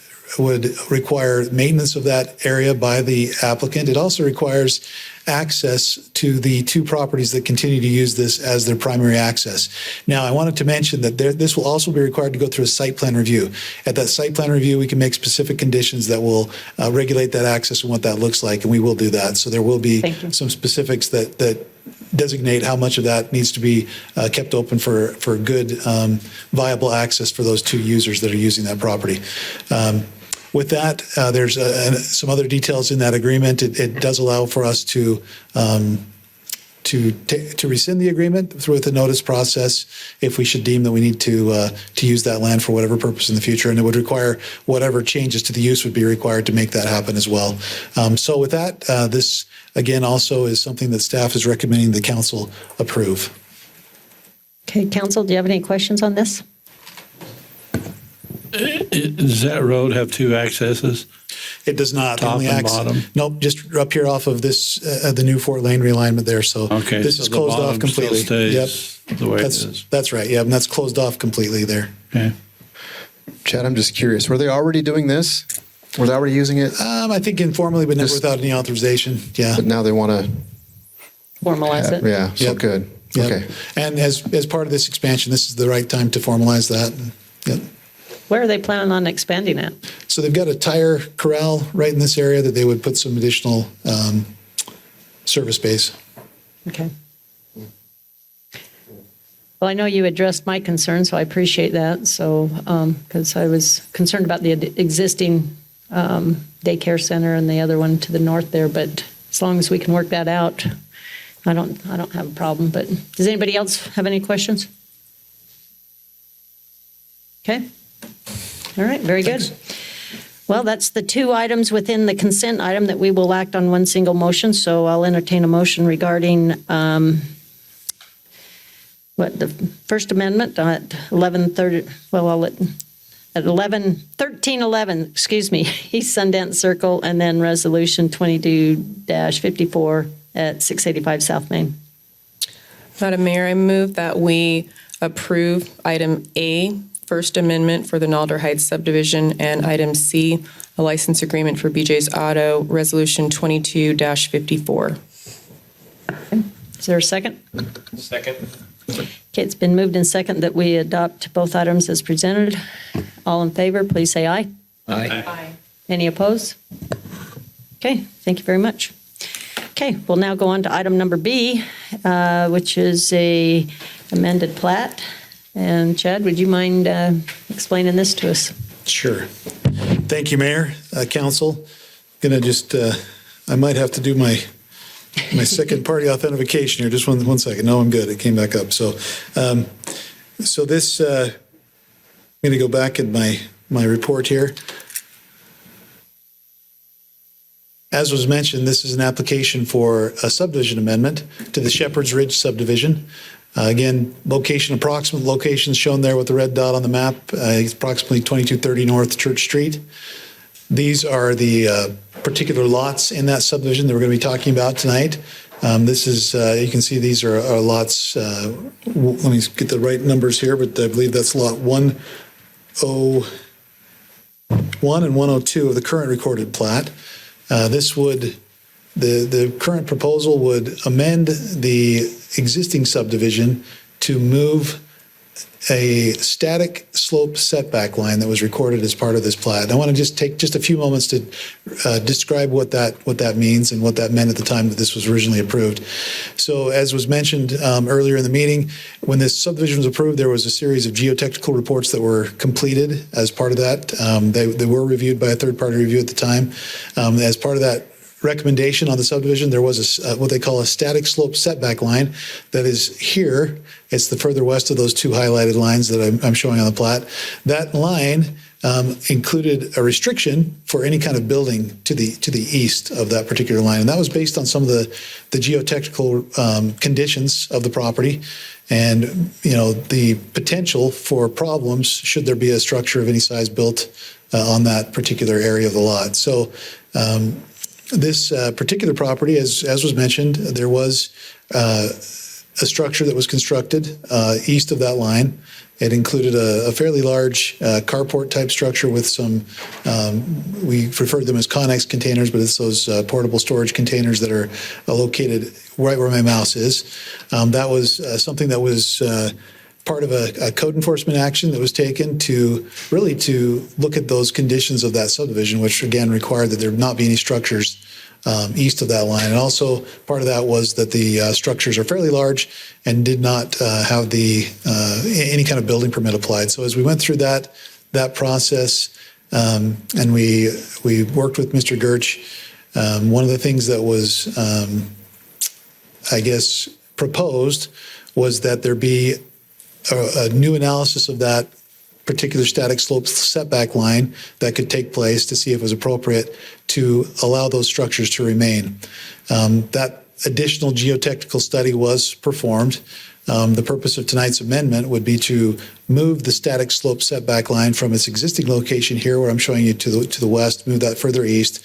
would require maintenance of that area by the applicant. It also requires access to the two properties that continue to use this as their primary access. Now, I wanted to mention that this will also be required to go through a site plan review. At that site plan review, we can make specific conditions that will regulate that access and what that looks like, and we will do that. So there will be some specifics that designate how much of that needs to be kept open for good, viable access for those two users that are using that property. With that, there's some other details in that agreement. It does allow for us to rescind the agreement through the notice process if we should deem that we need to use that land for whatever purpose in the future, and it would require whatever changes to the use would be required to make that happen as well. So with that, this again also is something that staff is recommending the council approve. Okay, council, do you have any questions on this? Does that road have two accesses? It does not. Top and bottom? Nope, just up here off of this, the new 4-lane realignment there. So Okay, this so is the closed off bottom completely. still Yep. stays the way it is. That's right. Yeah, and that's closed off completely there. Okay. Chad, I'm just curious. Were they already doing this? Were they already using it? I think informally, but never Just- without any authorization. Yeah. But now they want to. Formalize it? Yeah. So Yep. good. Yep. Okay. And as part of this expansion, this is the right time to formalize that. Yep. Where are they planning on expanding it? So they've got a tire corral right in this area that they would put some additional service space. Okay. Well, I know you addressed my concern, so I appreciate that. So, because I was concerned about the existing daycare center and the other one to the north there, but as long as we can work that out, I don't have a problem. But does anybody else have any questions? Okay. All right, very good. Well, that's the two items within the consent item that we will act on one single motion. So I'll entertain a motion regarding the First Amendment at 11:30. Well, I'll let at 1311. Excuse me, East Sundance Circle, and then Resolution 22-54 at 685 South Main. Madam Mayor, I move that we approve item A, First Amendment for the Nalder Heights subdivision, and item C, a license agreement for BJ's Auto, Resolution 22-54. Is there a second? Second. Okay, it's been moved and second that we adopt both items as presented. All in favor, please say aye. Aye. Any opposed? Okay, thank you very much. Okay, we'll now go on to item number B, which is a amended plat. And Chad, would you mind explaining this to us? Sure. Thank you, Mayor, Council. Gonna just, I might have to do my second party authentication here. Just one second. No, I'm good. It came back up. So this, I'm gonna go back in my report here. As was mentioned, this is an application for a subdivision amendment to the Shepherd's Ridge subdivision. Again, approximate location is shown there with the red dot on the map. It's approximately 2230 North Church Street. These are the particular lots in that subdivision that we're going to be talking about tonight. This is, you can see these are lots, let me get the right numbers here, but I believe that's lot 101 and 102 of the current recorded plat. The current proposal would amend the existing subdivision to move a static slope setback line that was recorded as part of this plat. I want to just take just a few moments to describe what that means and what that meant at the time that this was originally approved. So as was mentioned earlier in the meeting, when this subdivision was approved, there was a series of geotechnical reports that were completed as part of that. They were reviewed by a third-party review at the time. As part of that recommendation on the subdivision, there was what they call a static slope setback line that is here. It's the further west of those two highlighted lines that I'm showing on the plat. That line included a restriction for any kind of building to the east of that particular line, and that was based on some of the geotechnical conditions of the property. and, the potential for problems should there be a structure of any size built on that particular area of the lot. So this particular property, as was mentioned, there was a structure that was constructed east of that line. It included a fairly large carport type structure with some, we refer to them as Connex containers, but it's those portable storage containers that are located right where my mouse is. That was something that was part of a code enforcement action that was taken to look at those conditions of that subdivision, which again required that there not be any structures east of that line. And also part of that was that the structures are fairly large and did not have any kind of building permit applied. So as we went through that process and we worked with Mr. Gertsch, one of the things that was, proposed was that there be a new analysis of that particular static slope setback line that could take place to see if it was appropriate to allow those structures to remain. That additional geotechnical study was performed. The purpose of tonight's amendment would be to move the static slope setback line from its existing location here, where I'm showing you to the west, move that further east.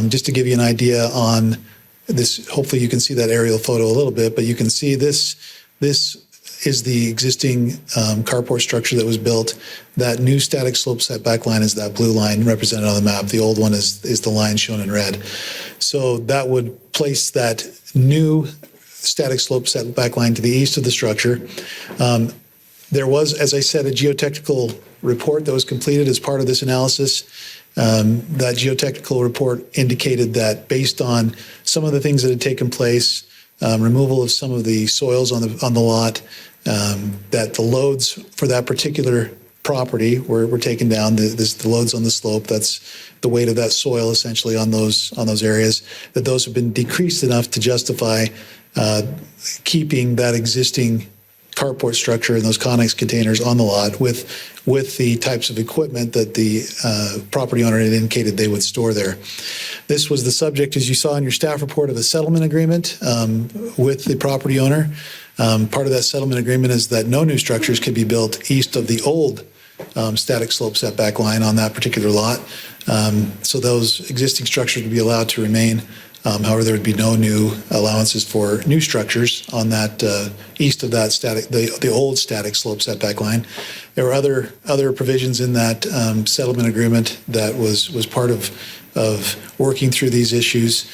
Just to give you an idea on this, hopefully you can see that aerial photo a little bit, but you can see this is the existing carport structure that was built. That new static slope setback line is that blue line represented on the map. The old one is the line shown in red. So that would place that new static slope setback line to the east of the structure. There was, as I said, a geotechnical report that was completed as part of this analysis. That geotechnical report indicated that based on some of the things that had taken place, removal of some of the soils on the lot, that the loads for that particular property were taken down. The loads on the slope, that's the weight of that soil essentially on those areas, that those have been decreased enough to justify keeping that existing carport structure and those Connex containers on the lot with the types of equipment that the property owner had indicated they would store there. This was the subject, as you saw in your staff report, of a settlement agreement with the property owner. Part of that settlement agreement is that no new structures can be built east of the old static slope setback line on that particular lot. So those existing structures would be allowed to remain. However, there would be no new allowances for new structures on that east of that the old static slope setback line. There were other provisions in that settlement agreement that was part of working through these issues,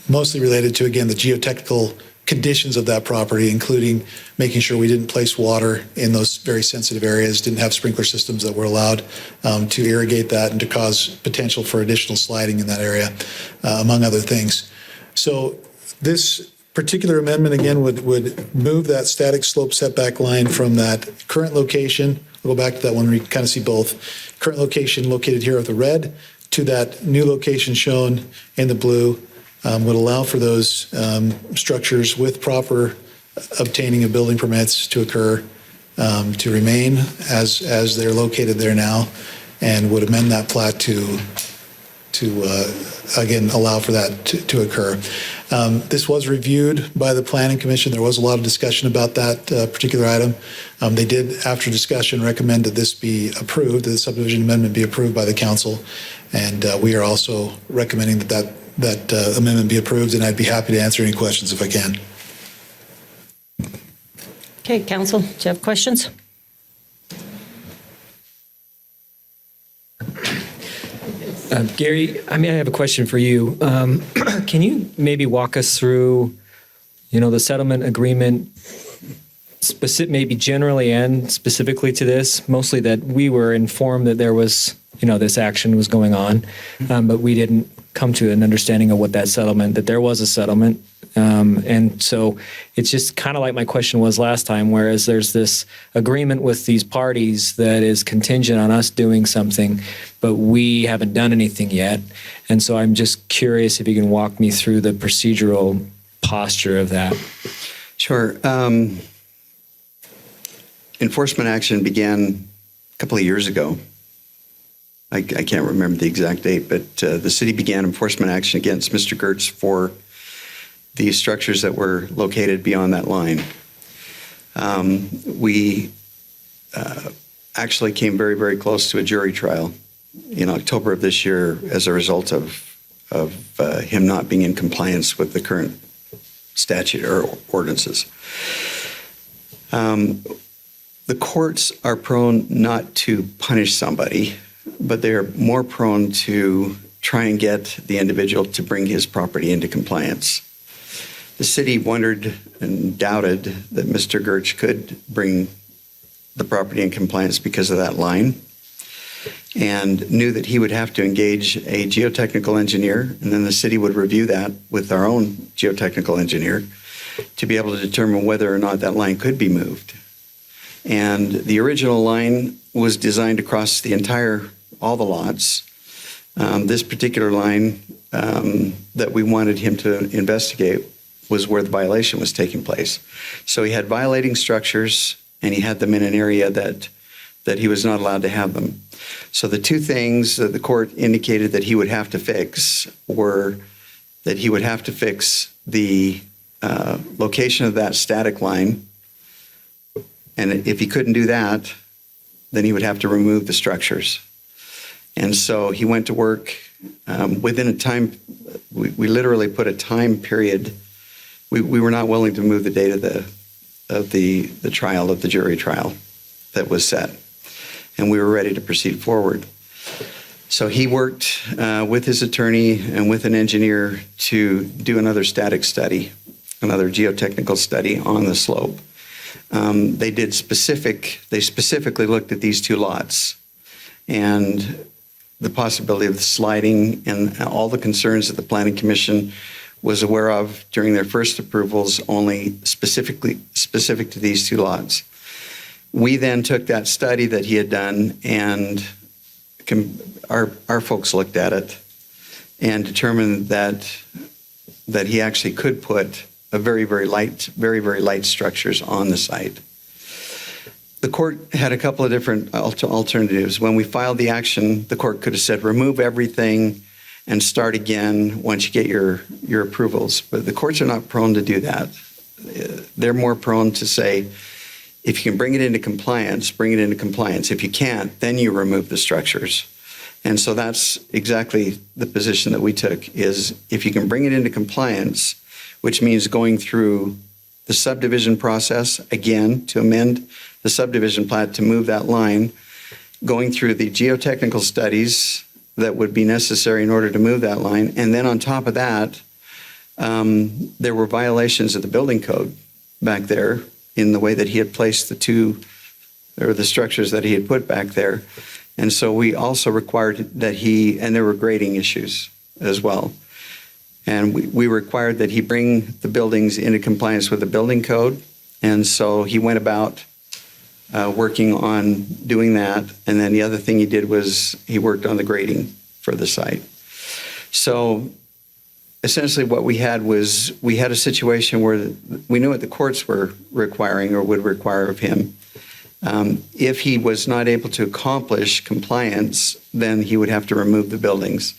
mostly related to, again, the geotechnical conditions of that property, including making sure we didn't place water in those very sensitive areas, didn't have sprinkler systems that were allowed to irrigate that and to cause potential for additional sliding in that area, among other things. So this particular amendment, again, would move that static slope setback line from that current location. We'll go back to that one where you can kind of see both. Current location located here with the red to that new location shown in the blue. Would allow for those structures with proper obtaining of building permits to occur, to remain as they're located there now, and would amend that plat to again allow for that to occur. This was reviewed by the Planning Commission. There was a lot of discussion about that particular item. They did, after discussion, recommend that this be approved, that the subdivision amendment be approved by the council, and we are also recommending that amendment be approved, and I'd be happy to answer any questions if I can. Okay, council, do you have questions? Gary, I have a question for you. Can you maybe walk us through, the settlement agreement, maybe generally and specifically to this, mostly that we were informed that there was, this action was going on, but we didn't come to an understanding of what that there was a settlement. And so it's just kind of like my question was last time, whereas there's this agreement with these parties that is contingent on us doing something, but we haven't done anything yet. And so I'm just curious if you can walk me through the procedural posture of that. Sure. Enforcement action began a couple of years ago. I can't remember the exact date, but the city began enforcement action against Mr. Gertsch for the structures that were located beyond that line. We actually came very, very close to a jury trial in October of this year as a result of him not being in compliance with the current statute or ordinances. The courts are prone not to punish somebody, but they're more prone to try and get the individual to bring his property into compliance. The city wondered and doubted that Mr. Gertsch could bring the property in compliance because of that line, and knew that he would have to engage a geotechnical engineer, and then the city would review that with our own geotechnical engineer to be able to determine whether or not that line could be moved. And the original line was designed across all the lots. This particular line that we wanted him to investigate was where the violation was taking place. So he had violating structures, and he had them in an area that he was not allowed to have them. So the two things that the court indicated that he would have to fix were that he would have to fix the location of that static line, and if he couldn't do that, then he would have to remove the structures. And so he went to work within a time, we literally put a time period. We were not willing to move the date of the trial, of the jury trial that was set. And we were ready to proceed forward. So he worked with his attorney and with an engineer to do another static study, another geotechnical study on the slope. They specifically looked at these two lots and the possibility of the sliding and all the concerns that the Planning Commission was aware of during their first approvals, only specific to these two lots. We then took that study that he had done, and our folks looked at it and determined that he actually could put a very, very light structures on the site. The court had a couple of different alternatives. When we filed the action, the court could have said, remove everything and start again once you get your approvals. But the courts are not prone to do that. They're more prone to say, if you can bring it into compliance, bring it into compliance. If you can't, then you remove the structures. And so that's exactly the position that we took, is if you can bring it into compliance, which means going through the subdivision process again to amend the subdivision plat to move that line, going through the geotechnical studies that would be necessary in order to move that line. And then on top of that, there were violations of the building code back there in the way that he had placed the structures that he had put back there. And so we also required that and there were grading issues as well. And we required that he bring the buildings into compliance with the building code. And so he went about working on doing that. And then the other thing he did was he worked on the grading for the site. So essentially what we had was we had a situation where we knew what the courts were requiring or would require of him. If he was not able to accomplish compliance, then he would have to remove the buildings,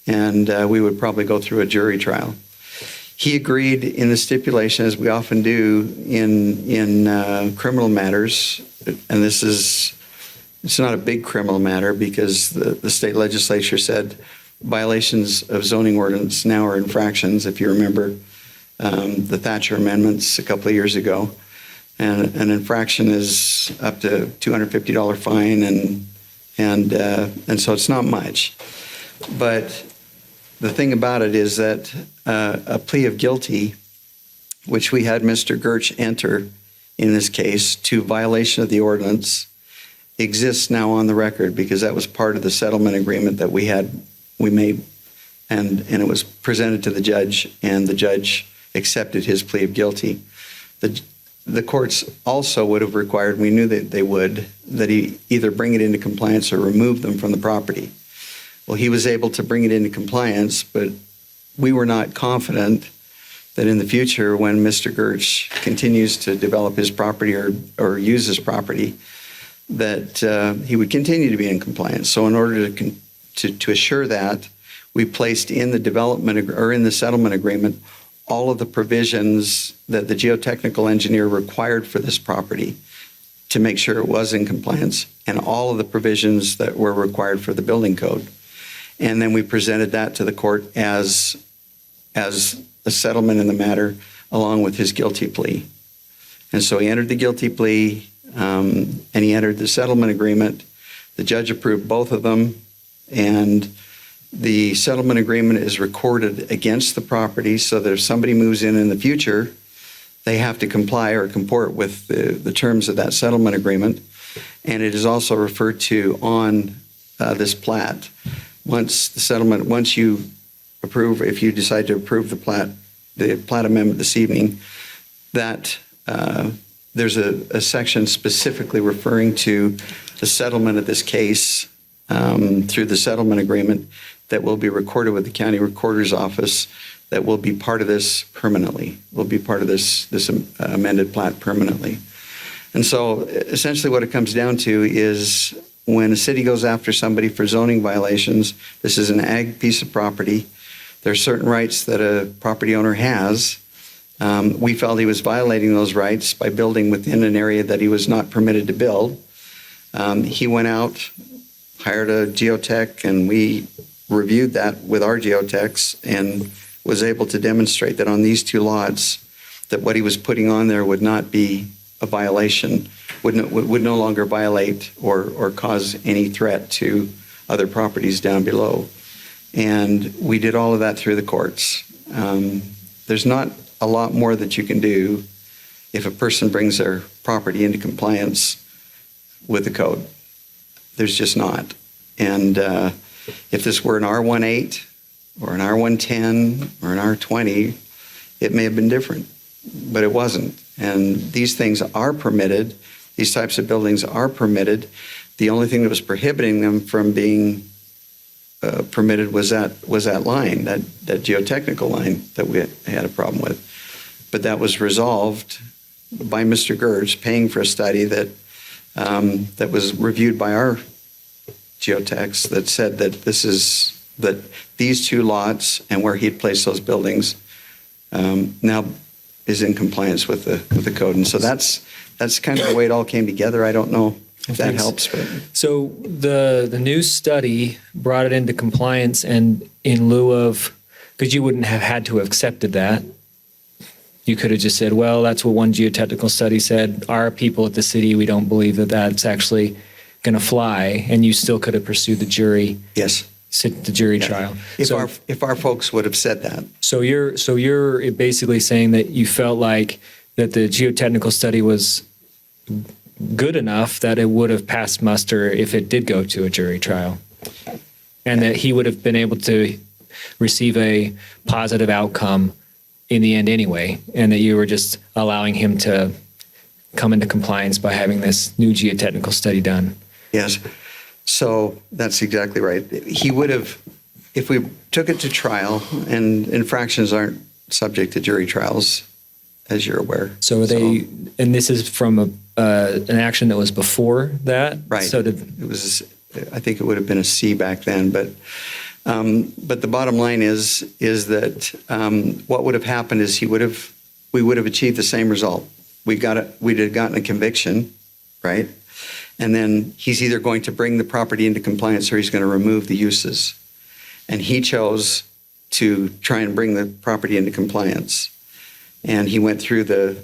and we would probably go through a jury trial. He agreed in the stipulation, as we often do in criminal matters, and it's not a big criminal matter because the state legislature said violations of zoning ordinance now are infractions. If you remember the Thatcher amendments a couple of years ago, and an infraction is up to $250 fine, and so it's not much. But the thing about it is that a plea of guilty, which we had Mr. Gertsch enter in this case to violation of the ordinance, exists now on the record because that was part of the settlement agreement that we made, and it was presented to the judge, and the judge accepted his plea of guilty. The courts also would have required, we knew that they would, that he either bring it into compliance or remove them from the property. Well, he was able to bring it into compliance, but we were not confident that in the future, when Mr. Gertsch continues to develop his property or use his property, that he would continue to be in compliance. So in order to assure that, we placed in the development or in the settlement agreement all of the provisions that the geotechnical engineer required for this property to make sure it was in compliance, and all of the provisions that were required for the building code. And then we presented that to the court as a settlement in the matter, along with his guilty plea. And so he entered the guilty plea, and he entered the settlement agreement. The judge approved both of them, and the settlement agreement is recorded against the property so that if somebody moves in the future, they have to comply or comport with the terms of that settlement agreement. And it is also referred to on this plat. Once you approve, if you decide to approve the plat amendment this evening, that there's a section specifically referring to the settlement of this case through the settlement agreement that will be recorded with the county recorder's office, that will be part of this permanently, will be part of this amended plat permanently. And so essentially what it comes down to is when a city goes after somebody for zoning violations, this is an ag piece of property, there are certain rights that a property owner has. We felt he was violating those rights by building within an area that he was not permitted to build. He went out, hired a geotech, and we reviewed that with our geotechs and was able to demonstrate that on these two lots, that what he was putting on there would not be a violation, would no longer violate or cause any threat to other properties down below. And we did all of that through the courts. There's not a lot more that you can do if a person brings their property into compliance with the code. There's just not. And if this were an R18 or an R110 or an R20, it may have been different, but it wasn't. And these things are permitted. These types of buildings are permitted. The only thing that was prohibiting them from being permitted was that line, that geotechnical line that we had a problem with. But that was resolved by Mr. Gertz paying for a study that was reviewed by our geotechs that said that these two lots and where he had placed those buildings now is in compliance with the code. And so that's kind of the way it all came together. I don't know if that helps. But. So the new study brought it into compliance, and in lieu of, because you wouldn't have had to have accepted that, you could have just said, well, that's what one geotechnical study said. Our people at the city, we don't believe that that's actually going to fly, and you still could have pursued the jury. Yes. The jury trial. If our folks would have said that. So you're basically saying that you felt like that the geotechnical study was good enough that it would have passed muster if it did go to a jury trial, and that he would have been able to receive a positive outcome in the end anyway, and that you were just allowing him to come into compliance by having this new geotechnical study done. Yes. So that's exactly right. He would have, if we took it to trial, and infractions aren't subject to jury trials, as you're aware. So and this is from an action that was before that? Right. So it was, I think it would have been a C back then, but the bottom line is that what would have happened is we would have achieved the same result. We'd have gotten a conviction, right? And then he's either going to bring the property into compliance or he's going to remove the uses. And he chose to try and bring the property into compliance. And he went through the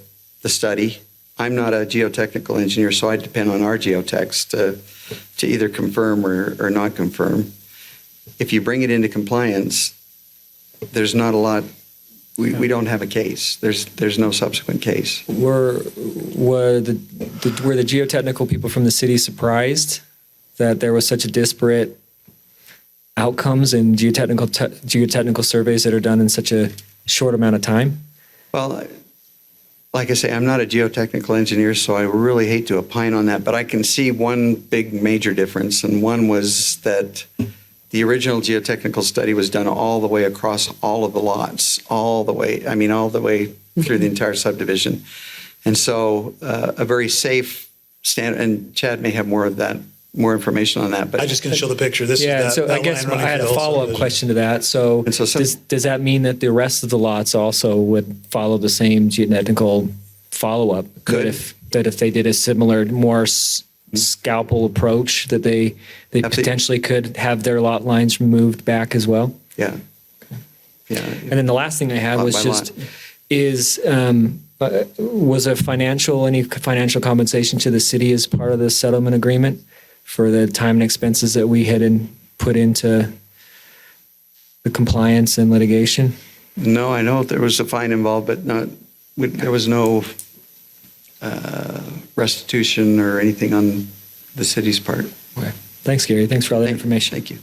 study. I'm not a geotechnical engineer, so I depend on our geotechs to either confirm or not confirm. If you bring it into compliance, there's not a lot. We don't have a case. There's no subsequent case. Were the geotechnical people from the city surprised that there was such a disparate outcomes in geotechnical surveys that are done in such a short amount of time? Well, like I say, I'm not a geotechnical engineer, so I really hate to opine on that. But I can see one big major difference, and one was that the original geotechnical study was done all the way across all of the lots, all the way through the entire subdivision. And so a very safe standard, and Chad may have more of that more information on that. But I'm just going to show the picture. This Yeah, is so that I guess line running I had for a the whole follow-up subdivision. question to that. So And so some- does that mean that the rest of the lots also would follow the same geotechnical follow-up? Could. That if they did a similar, more scalpel approach, that they potentially could have their lot lines moved back as well? Yeah. Yeah. And then the last thing I had Lot was by just, lot. was any financial compensation to the city as part of the settlement agreement for the time and expenses that we had put into the compliance and litigation? No, I know there was a fine involved, but there was no restitution or anything on the city's part. Okay. Thanks, Gary. Thanks for all that information. Thank you.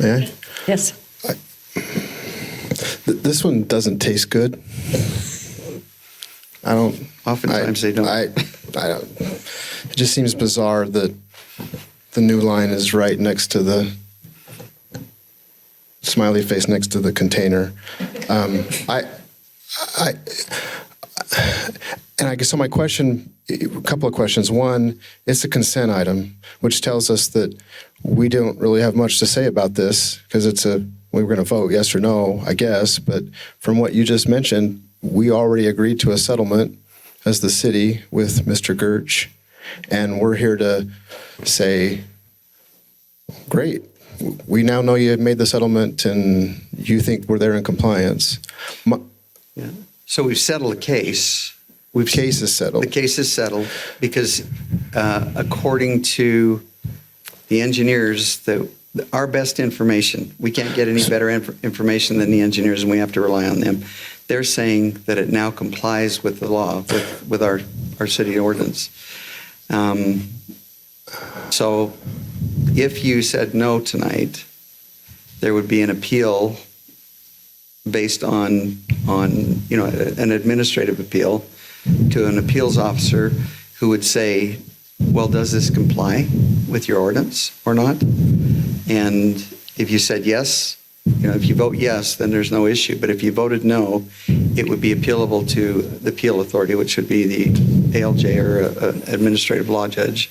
May I? Yes. This one doesn't taste good. I don't. Oftentimes they don't. I don't. It just seems bizarre that the new line is right next to the smiley face next to the container. And I guess so. My question, a couple of questions. One, it's a consent item, which tells us that we don't really have much to say about this because we were going to vote yes or no, I guess. But from what you just mentioned, we already agreed to a settlement as the city with Mr. Gertsch, and we're here to say, great. We now know you made the settlement and you think we're there in compliance. Yeah. So we've settled the case. Case is settled. The case is settled because according to the engineers, our best information, we can't get any better information than the engineers, and we have to rely on them. They're saying that it now complies with the law, with our city ordinance. So if you said no tonight, there would be an appeal based on an administrative appeal to an appeals officer who would say, well, does this comply with your ordinance or not? And if you said yes, if you vote yes, then there's no issue. But if you voted no, it would be appealable to the appeal authority, which would be the ALJ or administrative law judge.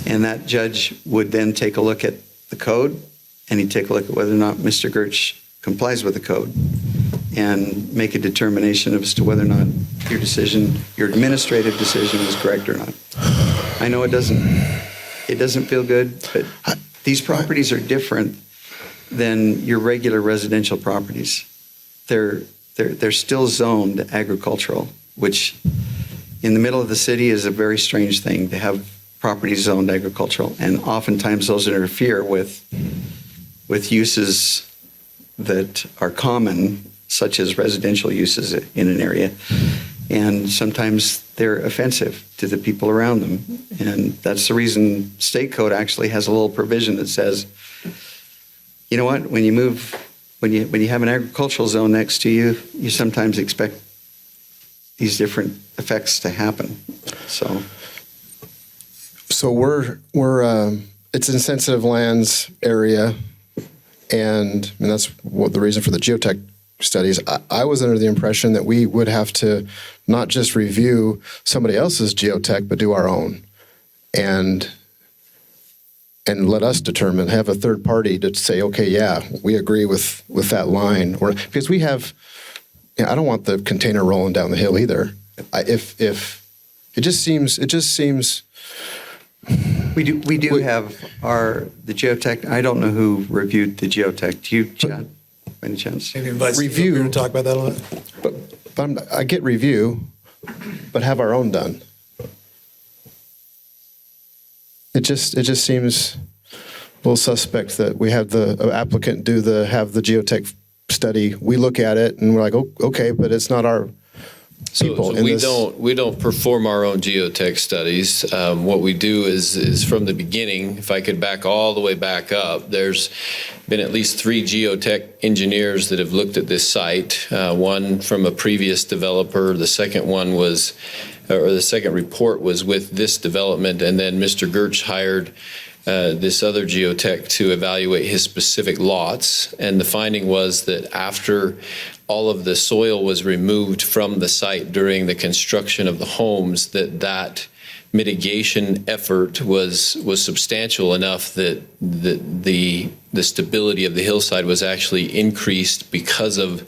And that judge would then take a look at the code, and he'd take a look at whether or not Mr. Gertsch complies with the code and make a determination as to whether or not your administrative decision was correct or not. I know it doesn't feel good, but these properties are different than your regular residential properties. They're still zoned agricultural, which in the middle of the city is a very strange thing to have properties zoned agricultural, and oftentimes those interfere with uses that are common, such as residential uses in an area, and sometimes they're offensive to the people around them. And that's the reason state code actually has a little provision that says, you know what, when you have an agricultural zone next to you, you sometimes expect these different effects to happen. So we're it's in sensitive lands area, and that's what the reason for the geotech studies. I was under the impression that we would have to not just review somebody else's geotech, but do our own, and let us determine, have a third party to say, okay, yeah, we agree with that line, or because we have. I don't want the container rolling down the hill either. If it just seems. We do have the geotech. I don't know who reviewed the geotech. Do you, Chad, by any chance? Maybe invite review to talk about that a little. But I get review, but have our own done. It just seems a little suspect that we have the applicant have the geotech study. We look at it and we're like, oh, okay, but it's not our. So we don't perform our own geotech studies. What we do is from the beginning, if I could back all the way back up, there's been at least 3 geotech engineers that have looked at this site. One from a previous developer, the second report was with this development, and then Mr. Gertsch hired this other geotech to evaluate his specific lots. And the finding was that after all of the soil was removed from the site during the construction of the homes, that mitigation effort was substantial enough that the stability of the hillside was actually increased because of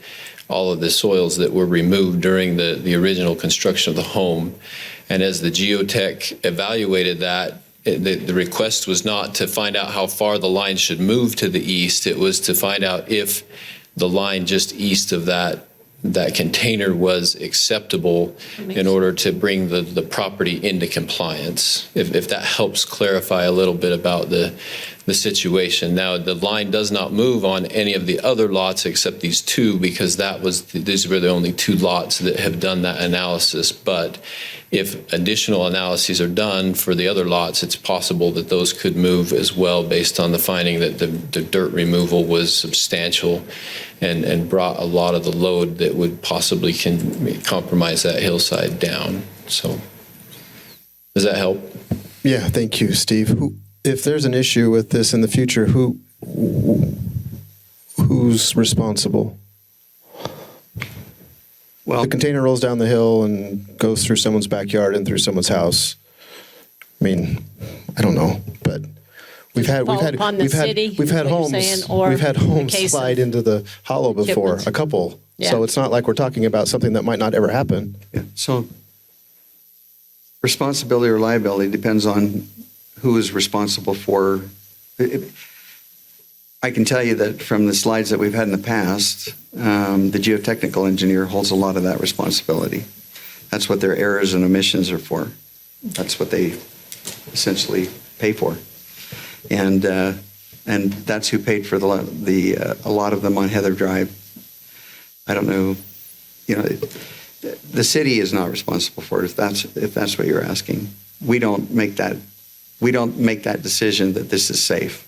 all of the soils that were removed during the original construction of the home. And as the geotech evaluated that, the request was not to find out how far the line should move to the east. It was to find out if the line just east of that container was acceptable in order to bring the property into compliance. If that helps clarify a little bit about the situation. Now, the line does not move on any of the other lots except these two, because these were the only two lots that have done that analysis. But if additional analyses are done for the other lots, it's possible that those could move as well, based on the finding that the dirt removal was substantial and brought a lot of the load that would possibly compromise that hillside down. So does that help? Yeah, thank you, Steve. If there's an issue with this in the future, who's responsible? Well, the container rolls down the hill and goes through someone's backyard and through someone's house. I mean, I don't know, but we've had homes slide into the hollow before, a couple. Yeah. So it's not like we're talking about something that might not ever happen. Yeah. So responsibility or liability depends on who is responsible for it. I can tell you that from the slides that we've had in the past, the geotechnical engineer holds a lot of that responsibility. That's what their errors and omissions are for. That's what they essentially pay for, and that's who paid for a lot of them on Heather Drive. I don't know, the city is not responsible for it. If that's what you're asking, we don't make that decision that this is safe.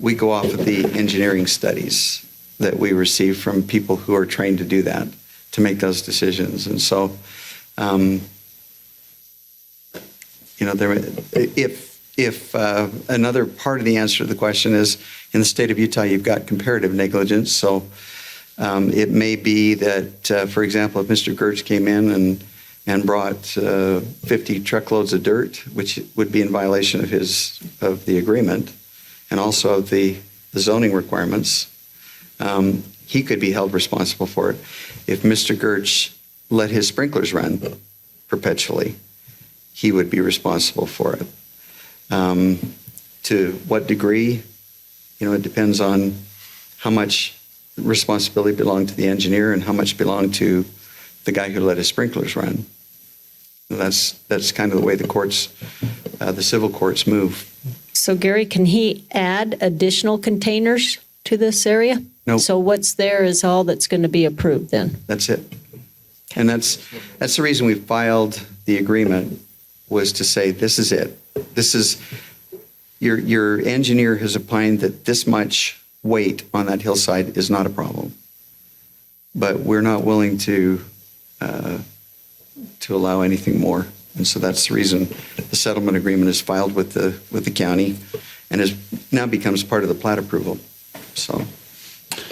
We go off of the engineering studies that we receive from people who are trained to do that, to make those decisions. And so, if another part of the answer to the question is, in the state of Utah, you've got comparative negligence. So it may be that, for example, if Mr. Gertz came in and brought 50 truckloads of dirt, which would be in violation of the agreement, and also of the zoning requirements, he could be held responsible for it. If Mr. Gertz let his sprinklers run perpetually, he would be responsible for it. To what degree, it depends on how much responsibility belonged to the engineer and how much belonged to the guy who let his sprinklers run. That's kind of the way the civil courts move. So Gary, can he add additional containers to this area? No. So what's there is all that's going to be approved then? That's it. And that's the reason we filed the agreement, was to say, this is it. This is, your engineer has opined that this much weight on that hillside is not a problem. But we're not willing to allow anything more. And so that's the reason the settlement agreement is filed with the county, and now becomes part of the plat approval. So,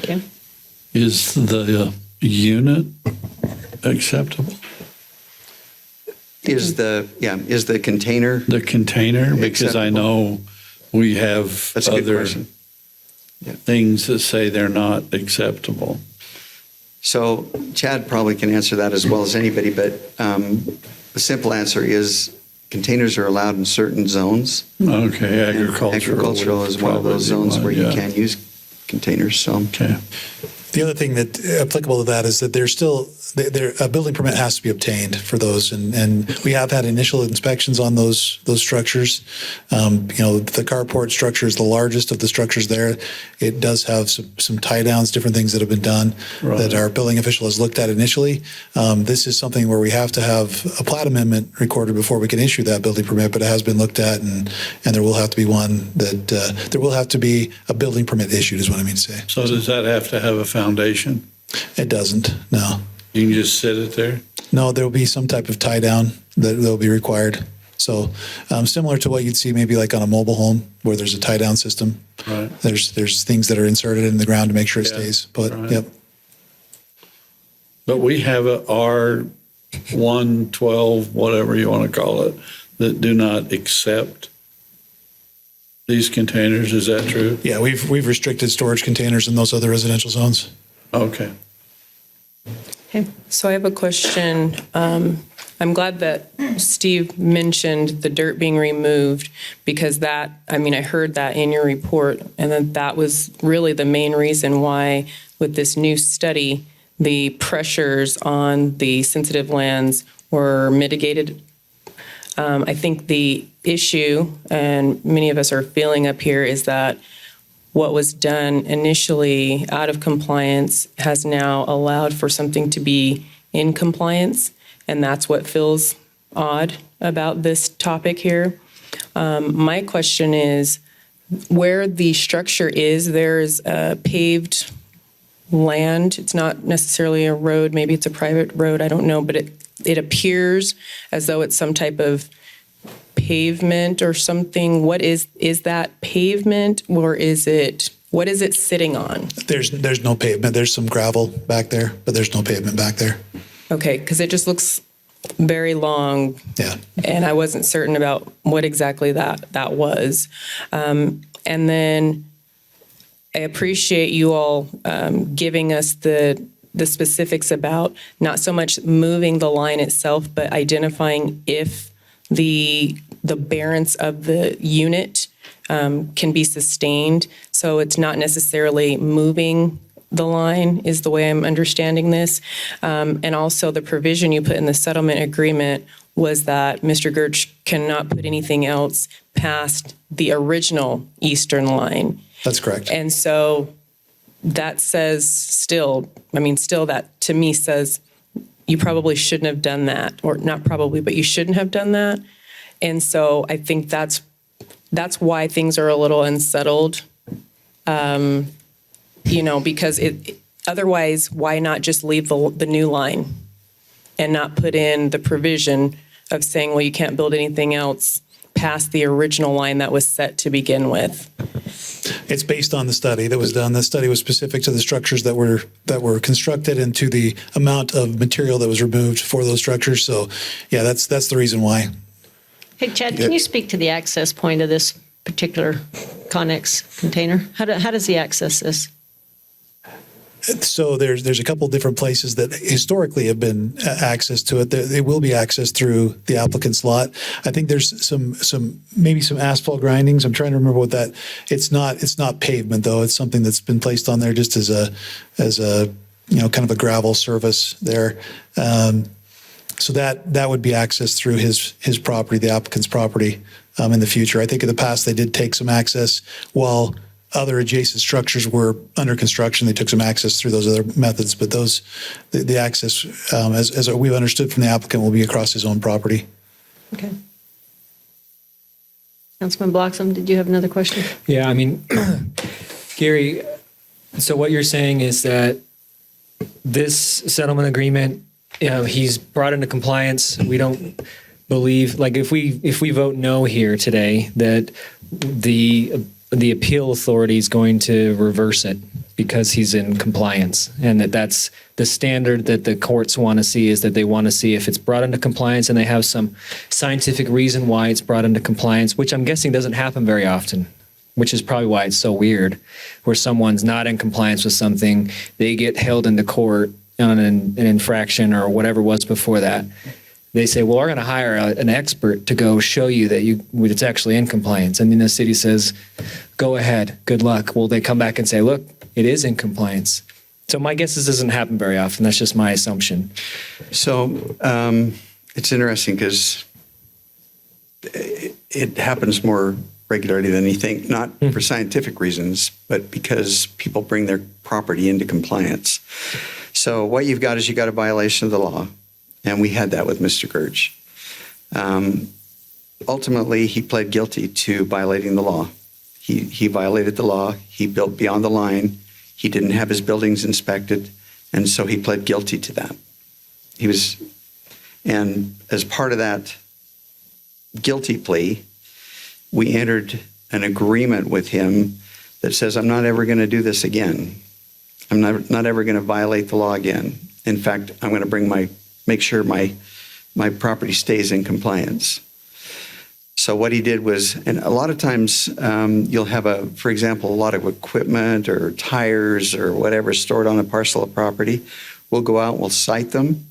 okay. Is the unit acceptable? Is the container because I know we have That's a good other question. things that say they're not acceptable. So Chad probably can answer that as well as anybody, but the simple answer is containers are allowed in certain zones. Okay, agricultural is one of those zones where you can use containers. So. Okay. The other thing that applicable to that is that there's still a building permit has to be obtained for those, and we have had initial inspections on those structures. The carport structure is the largest of the structures there. It does have some tie downs, different things that have been done that our building official has looked at initially. This is something where we have to have a plat amendment recorded before we can issue that building permit, but it has been looked at, and there will have to be one that there will have to be a building permit issued, is what I mean to say. So does that have to have a foundation? It doesn't, no. You can just sit it there? No, there will be some type of tie down that will be required. So similar to what you'd see maybe like on a mobile home where there's a tie down system. Right. There's things that are inserted in the ground to make sure it stays. But yep. But we have a R112, whatever you want to call it, that do not accept these containers. Is that true? Yeah, we've restricted storage containers in those other residential zones. Okay. Okay. So I have a question. I'm glad that Steve mentioned the dirt being removed because I heard that in your report, and that was really the main reason why with this new study, the pressures on the sensitive lands were mitigated. I think the issue, and many of us are feeling up here, is that what was done initially out of compliance has now allowed for something to be in compliance, and that's what feels odd about this topic here. My question is, where the structure is, there's a paved land. It's not necessarily a road, maybe it's a private road, I don't know, but it appears as though it's some type of pavement or something. What is that pavement, or what is it sitting on? There's no pavement. There's some gravel back there, but there's no pavement back there. Okay, because it just looks very long. Yeah. And I wasn't certain about what exactly that was. And then I appreciate you all giving us the specifics about not so much moving the line itself, but identifying if the barrens of the unit can be sustained. So it's not necessarily moving the line is the way I'm understanding this. And also the provision you put in the settlement agreement was that Mr. Gertsch cannot put anything else past the original eastern line. That's correct. And so that says still that to me says you probably shouldn't have done that, or not probably, but you shouldn't have done that. And so I think that's why things are a little unsettled. Because otherwise, why not just leave the new line and not put in the provision of saying, well, you can't build anything else past the original line that was set to begin with? It's based on the study that was done. The study was specific to the structures that were constructed and to the amount of material that was removed for those structures. So, yeah, that's the reason why. Hey, Chad, can you speak to the access point of this particular Connex container? How does he access this? So there's a couple different places that historically have been access to it. They will be accessed through the applicant's lot. I think there's maybe some asphalt grindings. I'm trying to remember what that. It's not pavement though. It's something that's been placed on there just as a kind of a gravel surface there. So that would be accessed through his property, the applicant's property, in the future. I think in the past they did take some access while other adjacent structures were under construction. They took some access through those other methods, but the access, as we've understood from the applicant, will be across his own property. Okay. Councilman Bloxham, did you have another question? Yeah, Gary, so what you're saying is that this settlement agreement, he's brought into compliance. We don't believe, if we vote no here today, that the appeal authority is going to reverse it because he's in compliance, and that's the standard that the courts want to see, is that they want to see if it's brought into compliance and they have some scientific reason why it's brought into compliance, which I'm guessing doesn't happen very often, which is probably why it's so weird, where someone's not in compliance with something, they get held into court on an infraction or whatever was before that. They say, well, we're going to hire an expert to go show you that it's actually in compliance. And then the city says, go ahead, good luck. Well, they come back and say, look, it is in compliance. So my guess is this doesn't happen very often. That's just my assumption. So it's interesting because it happens more regularly than you think, not for scientific reasons, but because people bring their property into compliance. So what you've got is a violation of the law. And we had that with Mr. Gertsch. Ultimately, he pled guilty to violating the law. He violated the law. He built beyond the line. He didn't have his buildings inspected. And so he pled guilty to that. And as part of that guilty plea, we entered an agreement with him that says, I'm not ever going to do this again. I'm not ever going to violate the law again. In fact, I'm going to make sure my property stays in compliance. So what he did was, and a lot of times you'll have for example, a lot of equipment or tires or whatever stored on a parcel of property. We'll go out, we'll cite them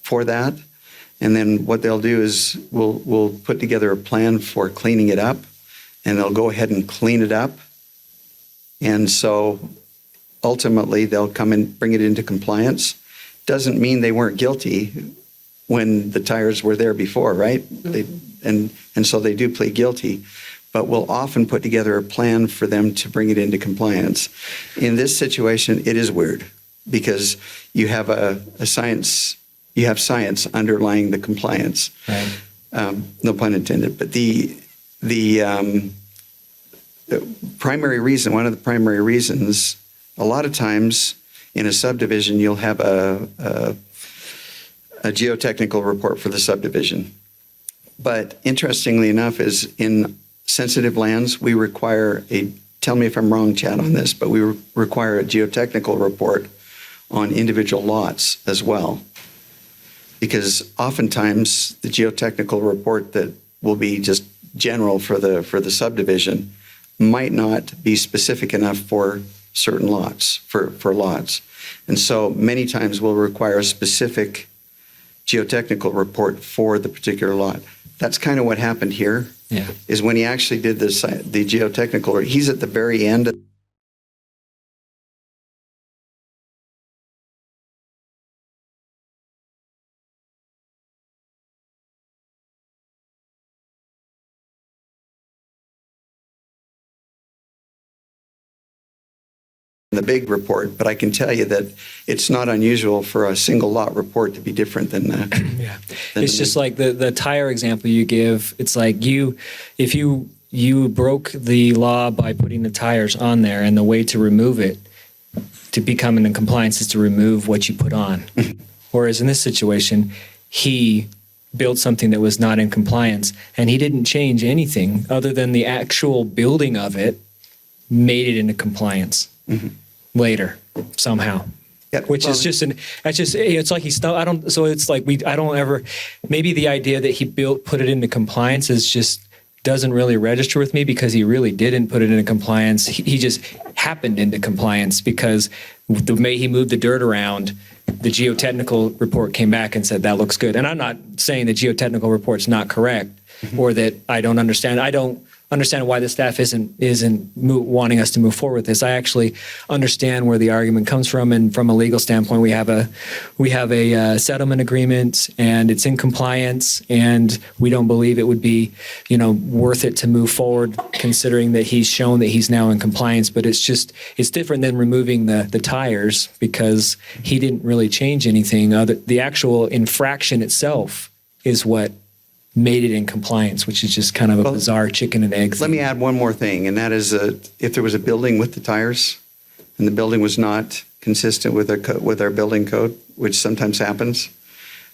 for that. And then what they'll do is we'll put together a plan for cleaning it up, and they'll go ahead and clean it up. And so ultimately they'll come and bring it into compliance. Doesn't mean they weren't guilty when the tires were there before, right? And so they do plead guilty, but we'll often put together a plan for them to bring it into compliance. In this situation, it is weird because you have science underlying the compliance. Right. No pun intended. But the primary reason, one of the primary reasons, a lot of times in a subdivision, you'll have a geotechnical report for the subdivision. But interestingly enough, is in sensitive lands, we require tell me if I'm wrong, Chad, on this, but we require a geotechnical report on individual lots as well. Because oftentimes the geotechnical report that will be just general for the subdivision might not be specific enough for certain lots, for lots. And so many times we'll require a specific geotechnical report for the particular lot. That's kind of what happened here. Yeah. Is when he actually did the geotechnical, he's at the very end. The big report, but I can tell you that it's not unusual for a single lot report to be different than that. Yeah. It's just like the tire example you give. It's like if you broke the law by putting the tires on there, and the way to remove it to become in compliance is to remove what you put on. Whereas in this situation, he built something that was not in compliance, and he didn't change anything other than the actual building of it made it into compliance. Mm-hmm. Later somehow. Yep. Which is just it's like maybe the idea that he put it into compliance is just doesn't really register with me, because he really didn't put it into compliance. He just happened into compliance because the way he moved the dirt around, the geotechnical report came back and said that looks good. And I'm not saying the geotechnical report's not correct, mm-hmm. or that I don't understand. I don't understand why the staff isn't wanting us to move forward with this. I actually understand where the argument comes from, and from a legal standpoint, we have a settlement agreement, and it's in compliance, and we don't believe it would be, worth it to move forward, considering that he's shown that he's now in compliance. But it's different than removing the tires, because he didn't really change anything. The actual infraction itself is what made it in compliance, which is just kind of a bizarre chicken and egg thing. Let me add one more thing, and that is if there was a building with the tires and the building was not consistent with our building code, which sometimes happens,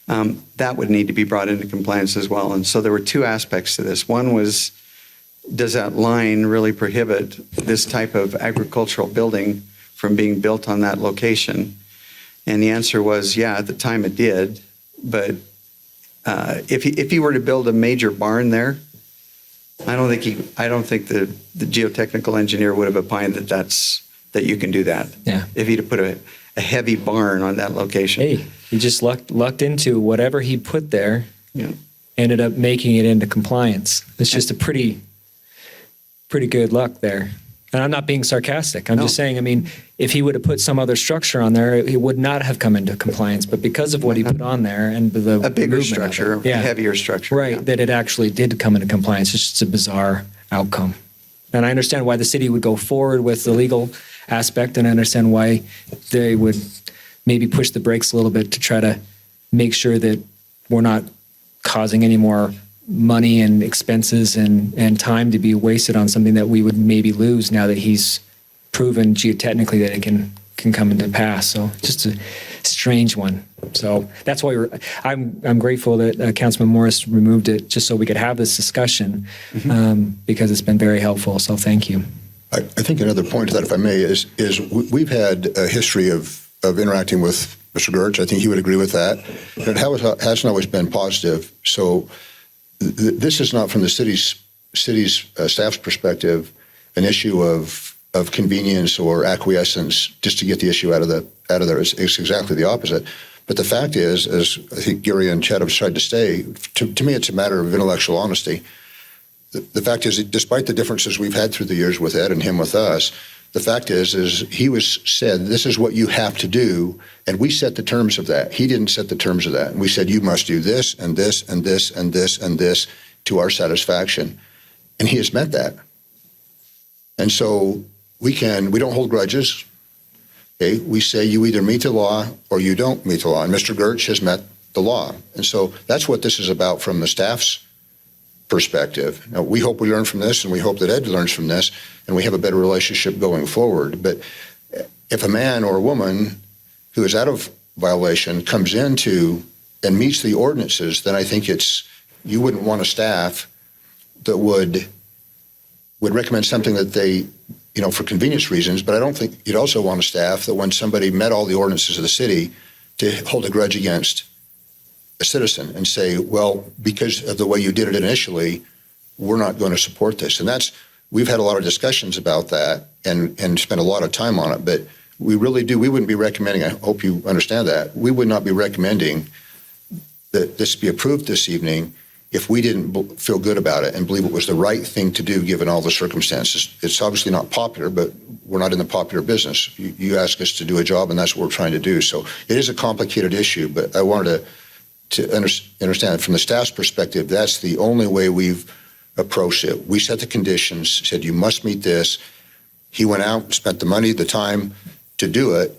that would need to be brought into compliance as well. And so there were two aspects to this. One was, does that line really prohibit this type of agricultural building from being built on that location? And the answer was, yeah, at the time it did, but if he were to build a major barn there, I don't think the geotechnical engineer would have opined that you can do that. Yeah. If he'd have put a heavy barn on that location. Hey, he just lucked into whatever he put there. Yeah. Ended up making it into compliance. It's just a pretty good luck there. And I'm not being sarcastic. I'm just saying, if he would have put some other structure on there, it would not have come into compliance. But because of what he put on there and a bigger structure, a heavier structure. Right, that it actually did come into compliance. It's just a bizarre outcome. And I understand why the city would go forward with the legal aspect, and I understand why they would maybe push the brakes a little bit to try to make sure that we're not causing any more money and expenses and time to be wasted on something that we would maybe lose now that he's proven geotechnically that it can come into pass. So just a strange one. So that's why I'm grateful that Councilman Morris removed it, just so we could have this discussion, because it's been very helpful. So thank you. I think another point to that, if I may, is we've had a history of interacting with Mr. Gertz. I think he would agree with that. And it hasn't always been positive. So this is not from the city's city's staff's perspective, an issue of convenience or acquiescence just to get the issue out of there. It's exactly the opposite. But the fact is, as I think Gary and Chad have tried to say, to me, it's a matter of intellectual honesty. The fact is, despite the differences we've had through the years with Ed and him with us, the fact is he was said, this is what you have to do, and we set the terms of that. He didn't set the terms of that. And we said, you must do this and this and this and this and this to our satisfaction. And he has met that. And so we don't hold grudges. Okay? We say you either meet the law or you don't meet the law. And Mr. Gertz has met the law. And so that's what this is about from the staff's perspective. Now, we hope we learn from this, and we hope that Ed learns from this, and we have a better relationship going forward. But if a man or a woman who is out of violation comes into and meets the ordinances, then I think you wouldn't want a staff that would recommend something that they, for convenience reasons, but I don't think you'd also want a staff that when somebody met all the ordinances of the city to hold a grudge against a citizen and say, well, because of the way you did it initially, we're not going to support this. And we've had a lot of discussions about that and spent a lot of time on it, but we really do. We wouldn't be recommending, I hope you understand that, we would not be recommending that this be approved this evening if we didn't feel good about it and believe it was the right thing to do given all the circumstances. It's obviously not popular, but we're not in the popular business. You ask us to do a job, and that's what we're trying to do. So it is a complicated issue, but I wanted to understand that from the staff's perspective, that's the only way we've approached it. We set the conditions, said you must meet this. He went out, spent the money, the time to do it,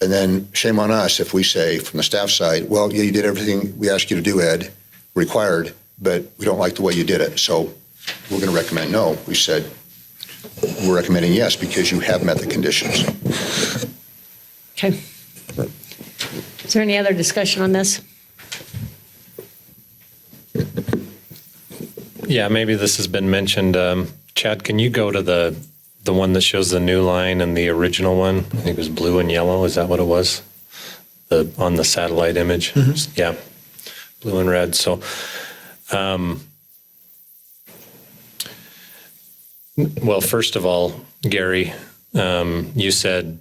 and then shame on us if we say from the staff side, well, yeah, you did everything we asked you to do, Ed, required, but we don't like the way you did it. So we're going to recommend no. We said we're recommending yes because you have met the conditions. Okay. Is there any other discussion on this? Yeah, maybe this has been mentioned. Chad, can you go to the one that shows the new line and the original one? I think it was blue and yellow. Is that what it was? On the satellite image? Mm-hmm. Yeah, blue and red. So, well, first of all, Gary, you said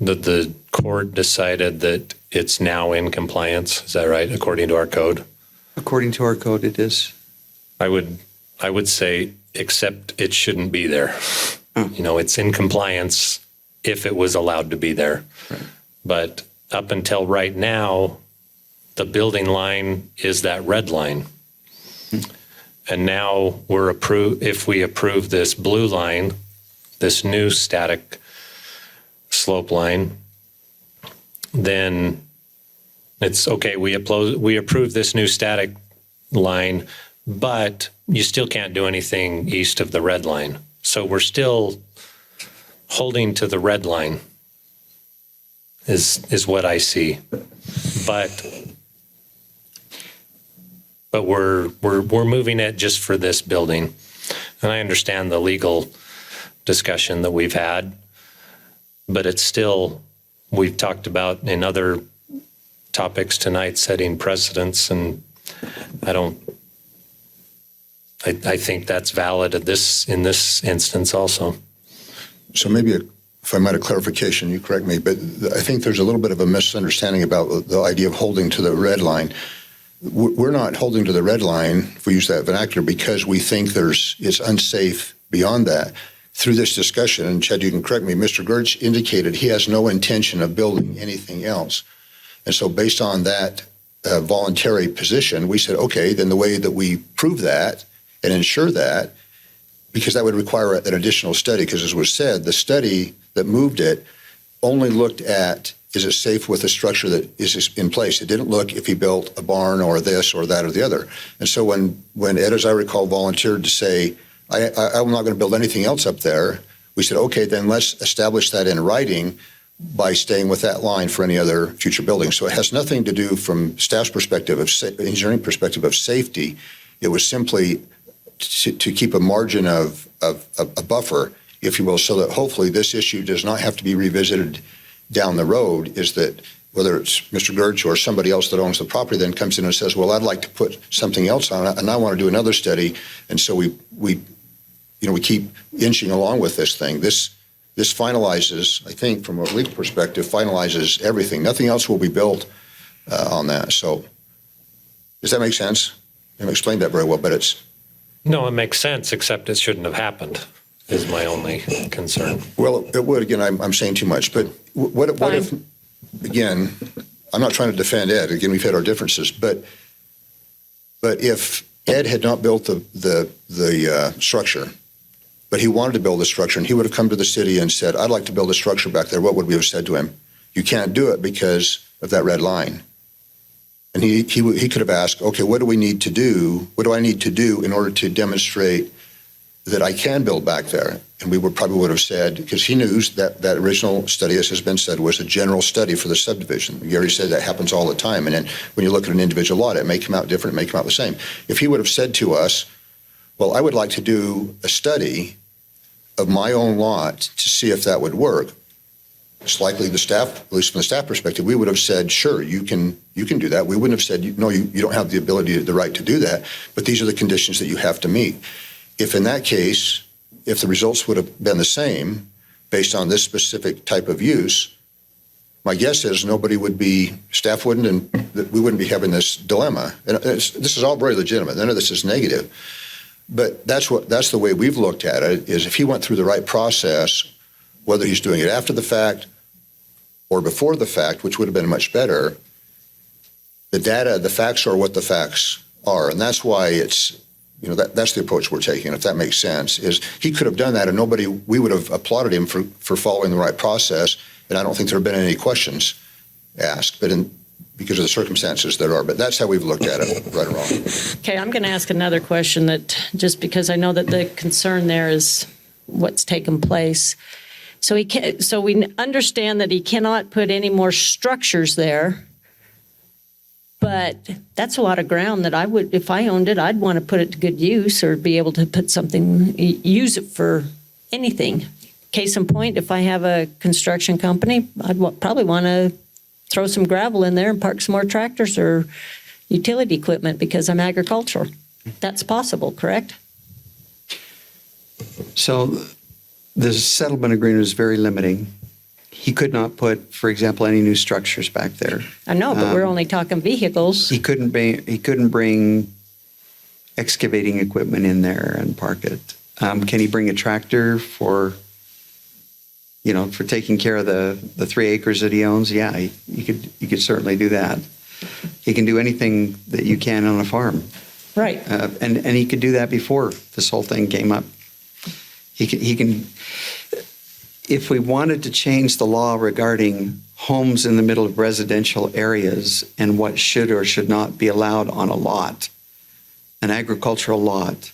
that the court decided that it's now in compliance. Is that right, according to our code? According to our code, it is. I would say, except it shouldn't be there. It's in compliance if it was allowed to be there. Right. But up until right now, the building line is that red line. And now if we approve this blue line, this new static slope line, then it's okay. We approve this new static line, but you still can't do anything east of the red line. So we're still holding to the red line is what I see. But we're moving it just for this building. And I understand the legal discussion that we've had, but it's still, we've talked about in other topics tonight, setting precedents, and I think that's valid in this instance also. So maybe, if I might, a clarification, you correct me, but I think there's a little bit of a misunderstanding about the idea of holding to the red line. We're not holding to the red line, if we use that vernacular, because we think it's unsafe beyond that. Through this discussion, and Chad, you can correct me, Mr. Gertz indicated he has no intention of building anything else. And so based on that voluntary position, we said, okay, then the way that we prove that and ensure that, because that would require an additional study, because as was said, the study that moved it only looked at, is it safe with the structure that is in place? It didn't look if he built a barn or this or that or the other. And so when Ed, as I recall, volunteered to say, I'm not going to build anything else up there, we said, okay, then let's establish that in writing by staying with that line for any other future buildings. So it has nothing to do from staff's perspective, engineering perspective of safety. It was simply to keep a margin of a buffer, if you will, so that hopefully this issue does not have to be revisited down the road, is that whether it's Mr. Gertz or somebody else that owns the property, then comes in and says, well, I'd like to put something else on it, and I want to do another study. And so we keep inching along with this thing. This finalizes, I think, from a legal perspective, finalizes everything. Nothing else will be built on that. So does that make sense? I haven't explained that very well, but it's... No, it makes sense, except it shouldn't have happened, is my only concern. Well, it would. Again, I'm saying too much. But what if, again, I'm not trying to defend Ed. Again, we've had our differences. But if Ed had not built the structure, but he wanted to build the structure, and he would have come to the city and said, I'd like to build a structure back there, what would we have said to him? You can't do it because of that red line. And he could have asked, okay, what do we need to do? What do I need to do in order to demonstrate that I can build back there? And we probably would have said, because he knew that original study, as has been said, was a general study for the subdivision. Gary said that happens all the time. And then when you look at an individual lot, it may come out different, it may come out the same. If he would have said to us, well, I would like to do a study of my own lot to see if that would work, it's likely the staff, at least from the staff perspective, we would have said, sure, you can do that. We wouldn't have said, no, you don't have the ability, the right to do that, but these are the conditions that you have to meet. If in that case, if the results would have been the same based on this specific type of use, my guess is staff wouldn't, and we wouldn't be having this dilemma. And this is all very legitimate. None of this is negative. But that's the way we've looked at it, is if he went through the right process, whether he's doing it after the fact or before the fact, which would have been much better, the facts are what the facts are. And that's why it's, that's the approach we're taking, if that makes sense, is he could have done that and we would have applauded him for following the right process. And I don't think there have been any questions asked, but because of the circumstances there are. But that's how we've looked at it, right or wrong. Okay, I'm going to ask another question that, just because I know that the concern there is what's taken place. So we understand that he cannot put any more structures there, but that's a lot of ground that if I owned it, I'd want to put it to good use or be able to put something, use it for anything. Case in point, if I have a construction company, I'd probably want to throw some gravel in there and park some more tractors or utility equipment because I'm agricultural. That's possible, correct? So the settlement agreement is very limiting. He could not put, for example, any new structures back there. I know, but we're only talking vehicles. He couldn't bring excavating equipment in there and park it. Can he bring a tractor for taking care of the 3 acres that he owns? Yeah, he could certainly do that. He can do anything that you can on a farm. Right. And he could do that before this whole thing came up. He can, if we wanted to change the law regarding homes in the middle of residential areas and what should or should not be allowed on a lot, an agricultural lot,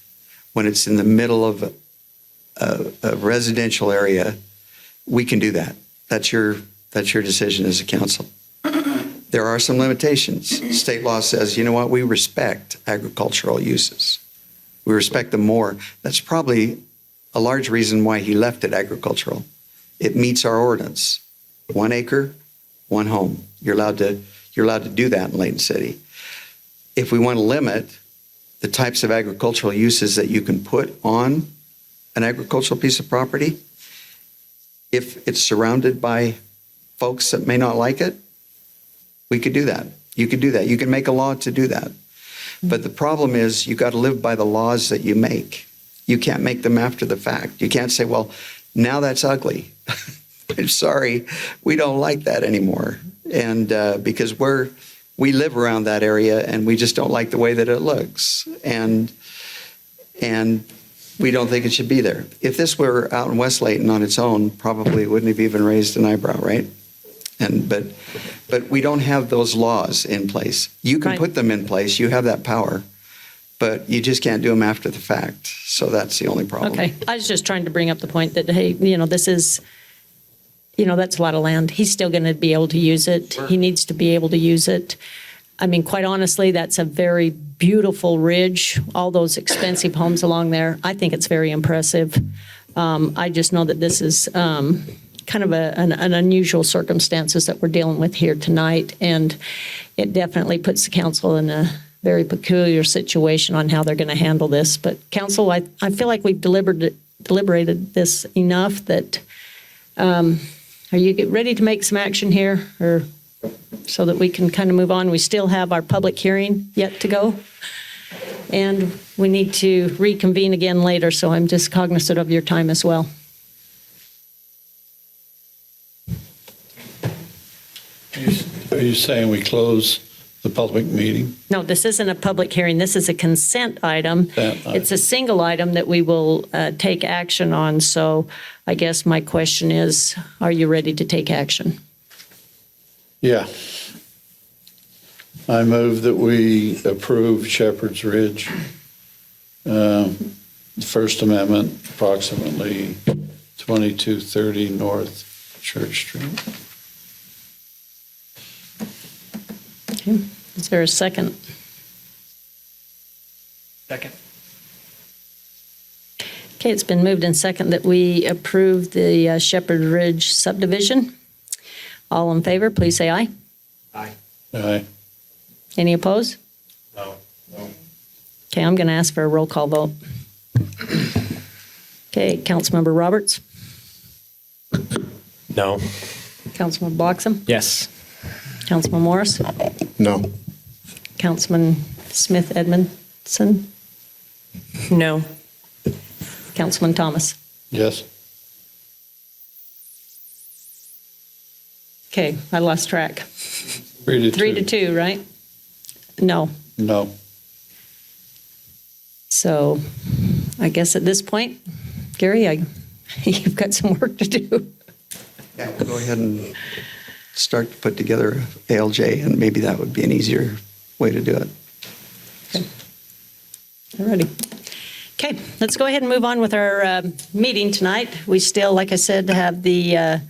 when it's in the middle of a residential area, we can do that. That's your decision as a council. There are some limitations. State law says, you know what, we respect agricultural uses. We respect them more. That's probably a large reason why he left it agricultural. It meets our ordinance. 1 acre, 1 home. You're allowed to do that in Layton City. If we want to limit the types of agricultural uses that you can put on an agricultural piece of property, if it's surrounded by folks that may not like it, we could do that. You could do that. You can make a law to do that. But the problem is you got to live by the laws that you make. You can't make them after the fact. You can't say, well, now that's ugly. I'm sorry, we don't like that anymore. And because we live around that area and we just don't like the way that it looks. And we don't think it should be there. If this were out in West Layton on its own, probably wouldn't have even raised an eyebrow, right? But we don't have those laws in place. You can put them in place. You have that power. But you just can't do them after the fact. So that's the only problem. Okay. I was just trying to bring up the point that, hey, this is, that's a lot of land. He's still going to be able to use it. He needs to be able to use it. I mean, quite honestly, that's a very beautiful ridge, all those expensive homes along there. I think it's very impressive. I just know that this is kind of an unusual circumstances that we're dealing with here tonight, and it definitely puts the council in a very peculiar situation on how they're going to handle this. But council, I feel like we've deliberated this enough that, are you ready to make some action here, or so that we can kind of move on? We still have our public hearing yet to go, and we need to reconvene again later, so I'm just cognizant of your time as well. Are you saying we close the public meeting? No, this isn't a public hearing. This is a consent item. It's a single item that we will take action on. So I guess my question is, are you ready to take action? Yeah. I move that we approve Shepherd's Ridge, First Amendment, approximately 2230 North Church Street. Okay. Is there a second? Second. Okay, it's been moved and second that we approve the Shepherd Ridge subdivision. All in favor, please say aye. Aye. Aye. Any opposed? No. Okay, I'm going to ask for a roll call vote. Okay, Councilmember Roberts? No. Councilman Bloxham? Yes. Councilman Morris? No. Councilman Smith Edmondson? No. Councilman Thomas? Yes. Okay, I lost track. 3 to 2. 3 to 2, right? No. No. So I guess at this point, Gary, you've got some work to do. Yeah, we'll go ahead and start to put together ALJ, and maybe that would be an easier way to do it. Okay. All righty. Okay, let's go ahead and move on with our meeting tonight. We still, like I said, have the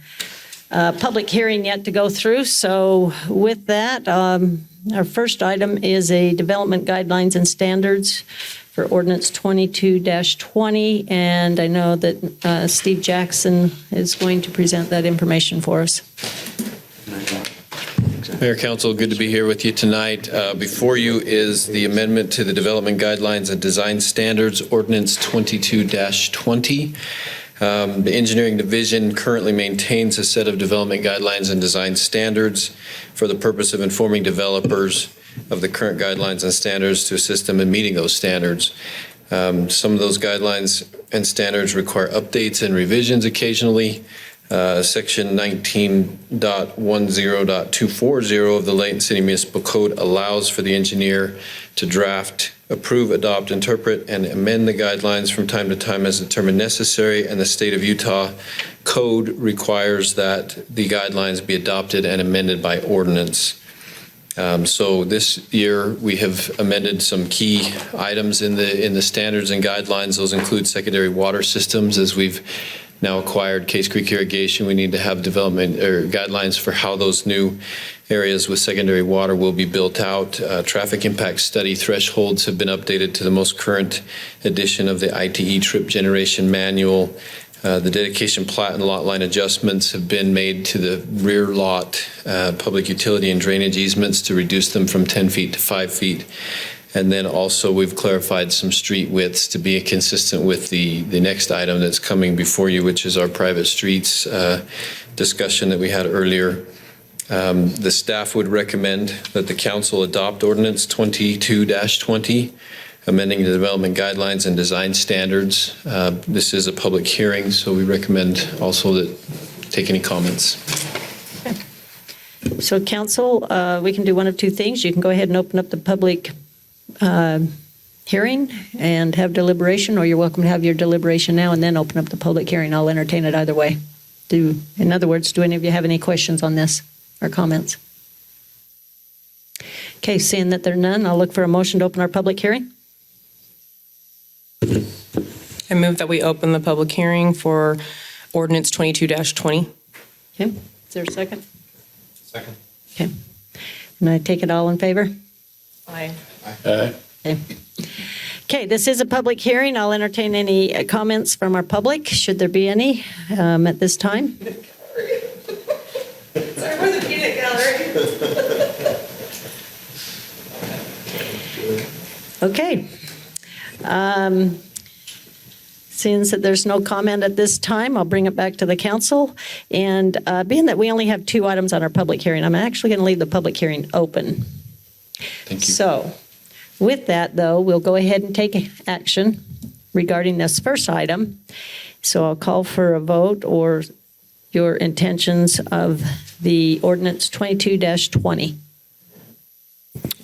public hearing yet to go through. So with that, our first item is a development guidelines and standards for ordinance 22-20. And I know that Steve Jackson is going to present that information for us. Mayor, Council, good to be here with you tonight. Before you is the amendment to the Development Guidelines and Design Standards, Ordinance 22-20. The Engineering Division currently maintains a set of development guidelines and design standards for the purpose of informing developers of the current guidelines and standards to assist them in meeting those standards. Some of those guidelines and standards require updates and revisions occasionally. Section 19.10.240 of the Layton City Municipal Code allows for the engineer to draft, approve, adopt, interpret, and amend the guidelines from time to time as determined necessary, and the state of Utah code requires that the guidelines be adopted and amended by ordinance. So this year we have amended some key items in the standards and guidelines. Those include secondary water systems. As we've now acquired Case Creek irrigation, we need to have development or guidelines for how those new areas with secondary water will be built out. Traffic impact study thresholds have been updated to the most current edition of the ITE trip generation manual. The dedication plat and lot line adjustments have been made to the rear lot public utility and drainage easements to reduce them from 10 feet to 5 feet. And then also we've clarified some street widths to be consistent with the next item that's coming before you, which is our private streets discussion that we had earlier. The staff would recommend that the council adopt ordinance 22-20, amending the development guidelines and design standards. This is a public hearing, so we recommend also that take any comments. Okay. So council, we can do one of two things. You can go ahead and open up the public hearing and have deliberation, or you're welcome to have your deliberation now and then open up the public hearing. I'll entertain it either way. In other words, do any of you have any questions on this or comments? Okay, seeing that there are none, I'll look for a motion to open our public hearing. I move that we open the public hearing for ordinance 22-20. Okay, is there a second? Second. Okay. And I take it all in favor? Aye. Aye. Okay. Okay, this is a public hearing. I'll entertain any comments from our public, should there be any at this time. Okay. Seeing that there's no comment at this time, I'll bring it back to the council. And being that we only have 2 items on our public hearing, I'm actually going to leave the public hearing open. Thank you. So with that, though, we'll go ahead and take action regarding this first item. So I'll call for a vote or your intentions of the ordinance 22-20.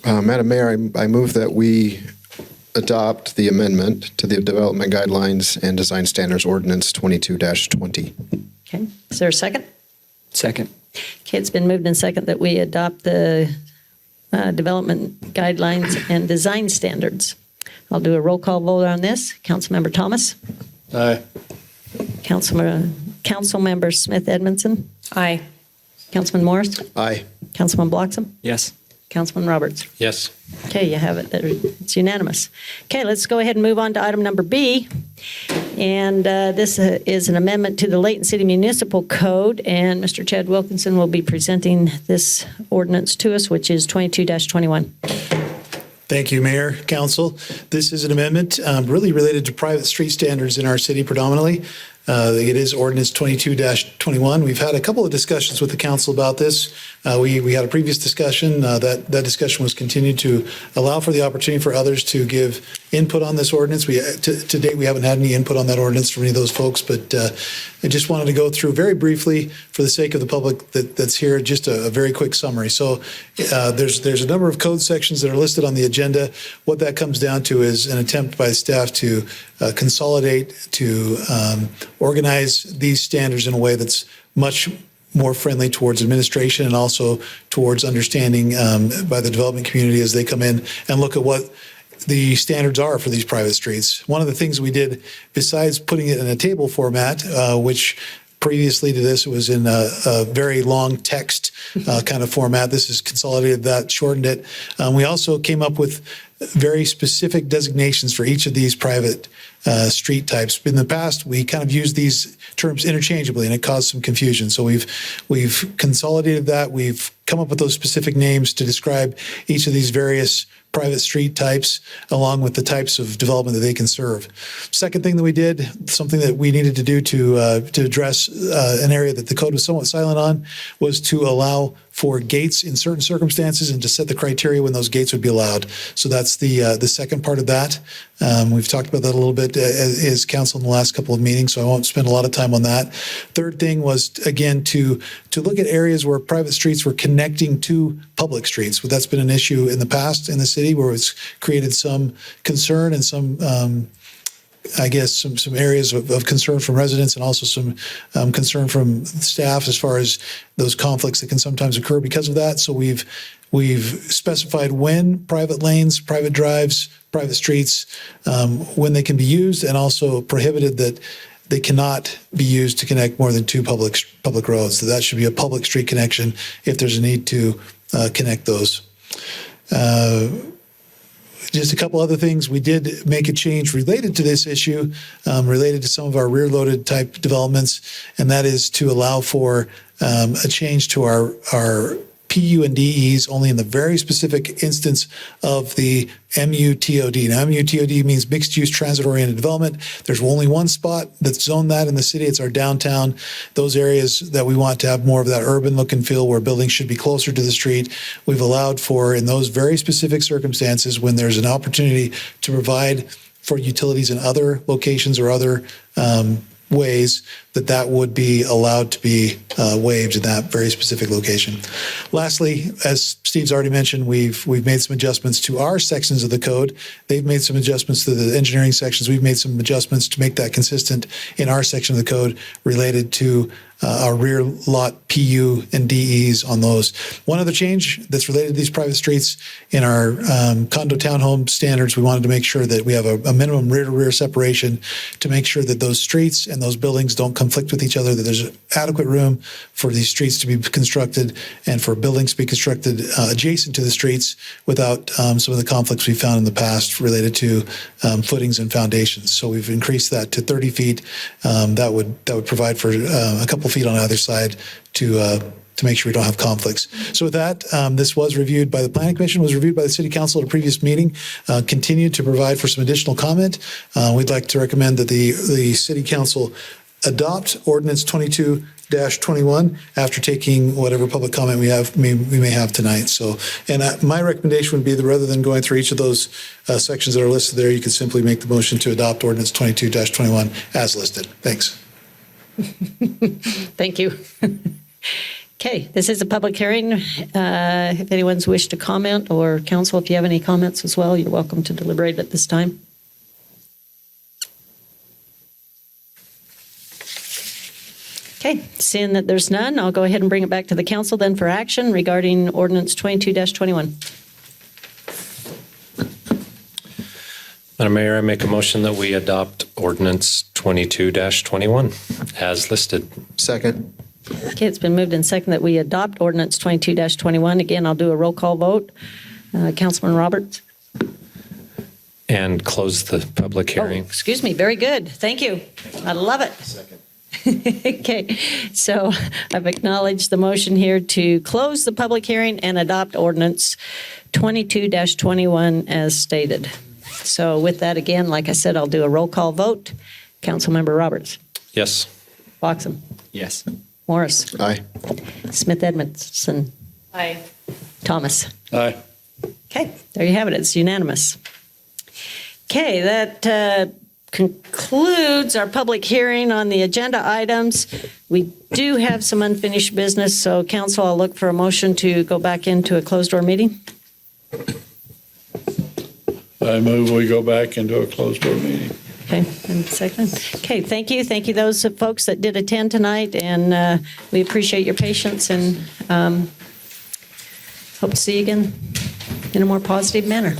Madam Mayor, I move that we adopt the amendment to the Development Guidelines and Design Standards Ordinance 22-20. Okay, is there a second? Second. Okay, it's been moved and second that we adopt the Development Guidelines and Design Standards. I'll do a roll call vote on this. Councilmember Thomas? Aye. Councilmember Smith Edmondson? Aye. Councilman Morris? Aye. Councilman Bloxham? Yes. Councilman Roberts? Yes. Okay, you have it. It's unanimous. Okay, let's go ahead and move on to item number B. And this is an amendment to the Layton City Municipal Code. And Mr. Chad Wilkinson will be presenting this ordinance to us, which is 22-21. Thank you, Mayor, Council. This is an amendment really related to private street standards in our city predominantly. It is ordinance 22-21. We've had a couple of discussions with the council about this. We had a previous discussion. That discussion was continued to allow for the opportunity for others to give input on this ordinance. To date, we haven't had any input on that ordinance from any of those folks, but I just wanted to go through very briefly, for the sake of the public that's here, just a very quick summary. So there's a number of code sections that are listed on the agenda. What that comes down to is an attempt by staff to consolidate, to organize these standards in a way that's much more friendly towards administration and also towards understanding by the development community as they come in and look at what the standards are for these private streets. One of the things we did, besides putting it in a table format, which previously to this was in a very long text kind of format, this has consolidated that, shortened it. We also came up with very specific designations for each of these private street types. In the past, we kind of used these terms interchangeably, and it caused some confusion. So we've consolidated that. We've come up with those specific names to describe each of these various private street types, along with the types of development that they can serve. Second thing that we did, something that we needed to do to address an area that the code was somewhat silent on, was to allow for gates in certain circumstances and to set the criteria when those gates would be allowed. So that's the second part of that. We've talked about that a little bit as council in the last couple of meetings, so I won't spend a lot of time on that. Third thing was, again, to look at areas where private streets were connecting to public streets. But that's been an issue in the past in the city where it's created some concern and some some areas of concern from residents and also some concern from staff as far as those conflicts that can sometimes occur because of that. So we've specified when private lanes, private drives, private streets, when they can be used, and also prohibited that they cannot be used to connect more than 2 public roads. So that should be a public street connection if there's a need to connect those. Just a couple other things. We did make a change related to this issue, related to some of our rear-loaded type developments, and that is to allow for a change to our PU and DEs only in the very specific instance of the MUTOD. Now, MUTOD means mixed-use transit-oriented development. There's only one spot that's zoned that in the city. It's our downtown. Those areas that we want to have more of that urban look and feel where buildings should be closer to the street, we've allowed for in those very specific circumstances when there's an opportunity to provide for utilities in other locations or other ways that would be allowed to be waived in that very specific location. Lastly, as Steve's already mentioned, we've made some adjustments to our sections of the code. They've made some adjustments to the engineering sections. We've made some adjustments to make that consistent in our section of the code related to our rear lot PU and DEs on those. One other change that's related to these private streets in our condo townhome standards, we wanted to make sure that we have a minimum rear-to-rear separation to make sure that those streets and those buildings don't conflict with each other, that there's adequate room for these streets to be constructed and for buildings to be constructed adjacent to the streets without some of the conflicts we found in the past related to footings and foundations. So we've increased that to 30 feet. That would provide for a couple feet on either side to make sure we don't have conflicts. So with that, this was reviewed by the Planning Commission, was reviewed by the City Council at a previous meeting, continued to provide for some additional comment. We'd like to recommend that the City Council adopt Ordinance 22-21 after taking whatever public comment we may have tonight. So, and my recommendation would be that rather than going through each of those sections that are listed there, you could simply make the motion to adopt Ordinance 22-21 as listed. Thanks. Thank you. Okay, this is a public hearing. If anyone's wished to comment, or council, if you have any comments as well, you're welcome to deliberate at this time. Okay, seeing that there's none, I'll go ahead and bring it back to the council then for action regarding Ordinance 22-21. Madam Mayor, I make a motion that we adopt Ordinance 22-21 as listed. Second. Okay, it's been moved and second that we adopt Ordinance 22-21. Again, I'll do a roll call vote. Councilman Roberts? And close the public hearing. Oh, excuse me, very good. Thank you. I love it. Second. Okay, so I've acknowledged the motion here to close the public hearing and adopt Ordinance 22-21 as stated. So with that, again, like I said, I'll do a roll call vote. Councilmember Roberts? Yes. Foxham? Yes. Morris? Aye. Smith Edmondson? Aye. Thomas? Aye. Okay, there you have it. It's unanimous. Okay, that concludes our public hearing on the agenda items. We do have some unfinished business, so council, I'll look for a motion to go back into a closed-door meeting. I move we go back into a closed-door meeting. Okay, and second. Okay, thank you. Thank you, those folks that did attend tonight, and we appreciate your patience and hope to see you again in a more positive manner.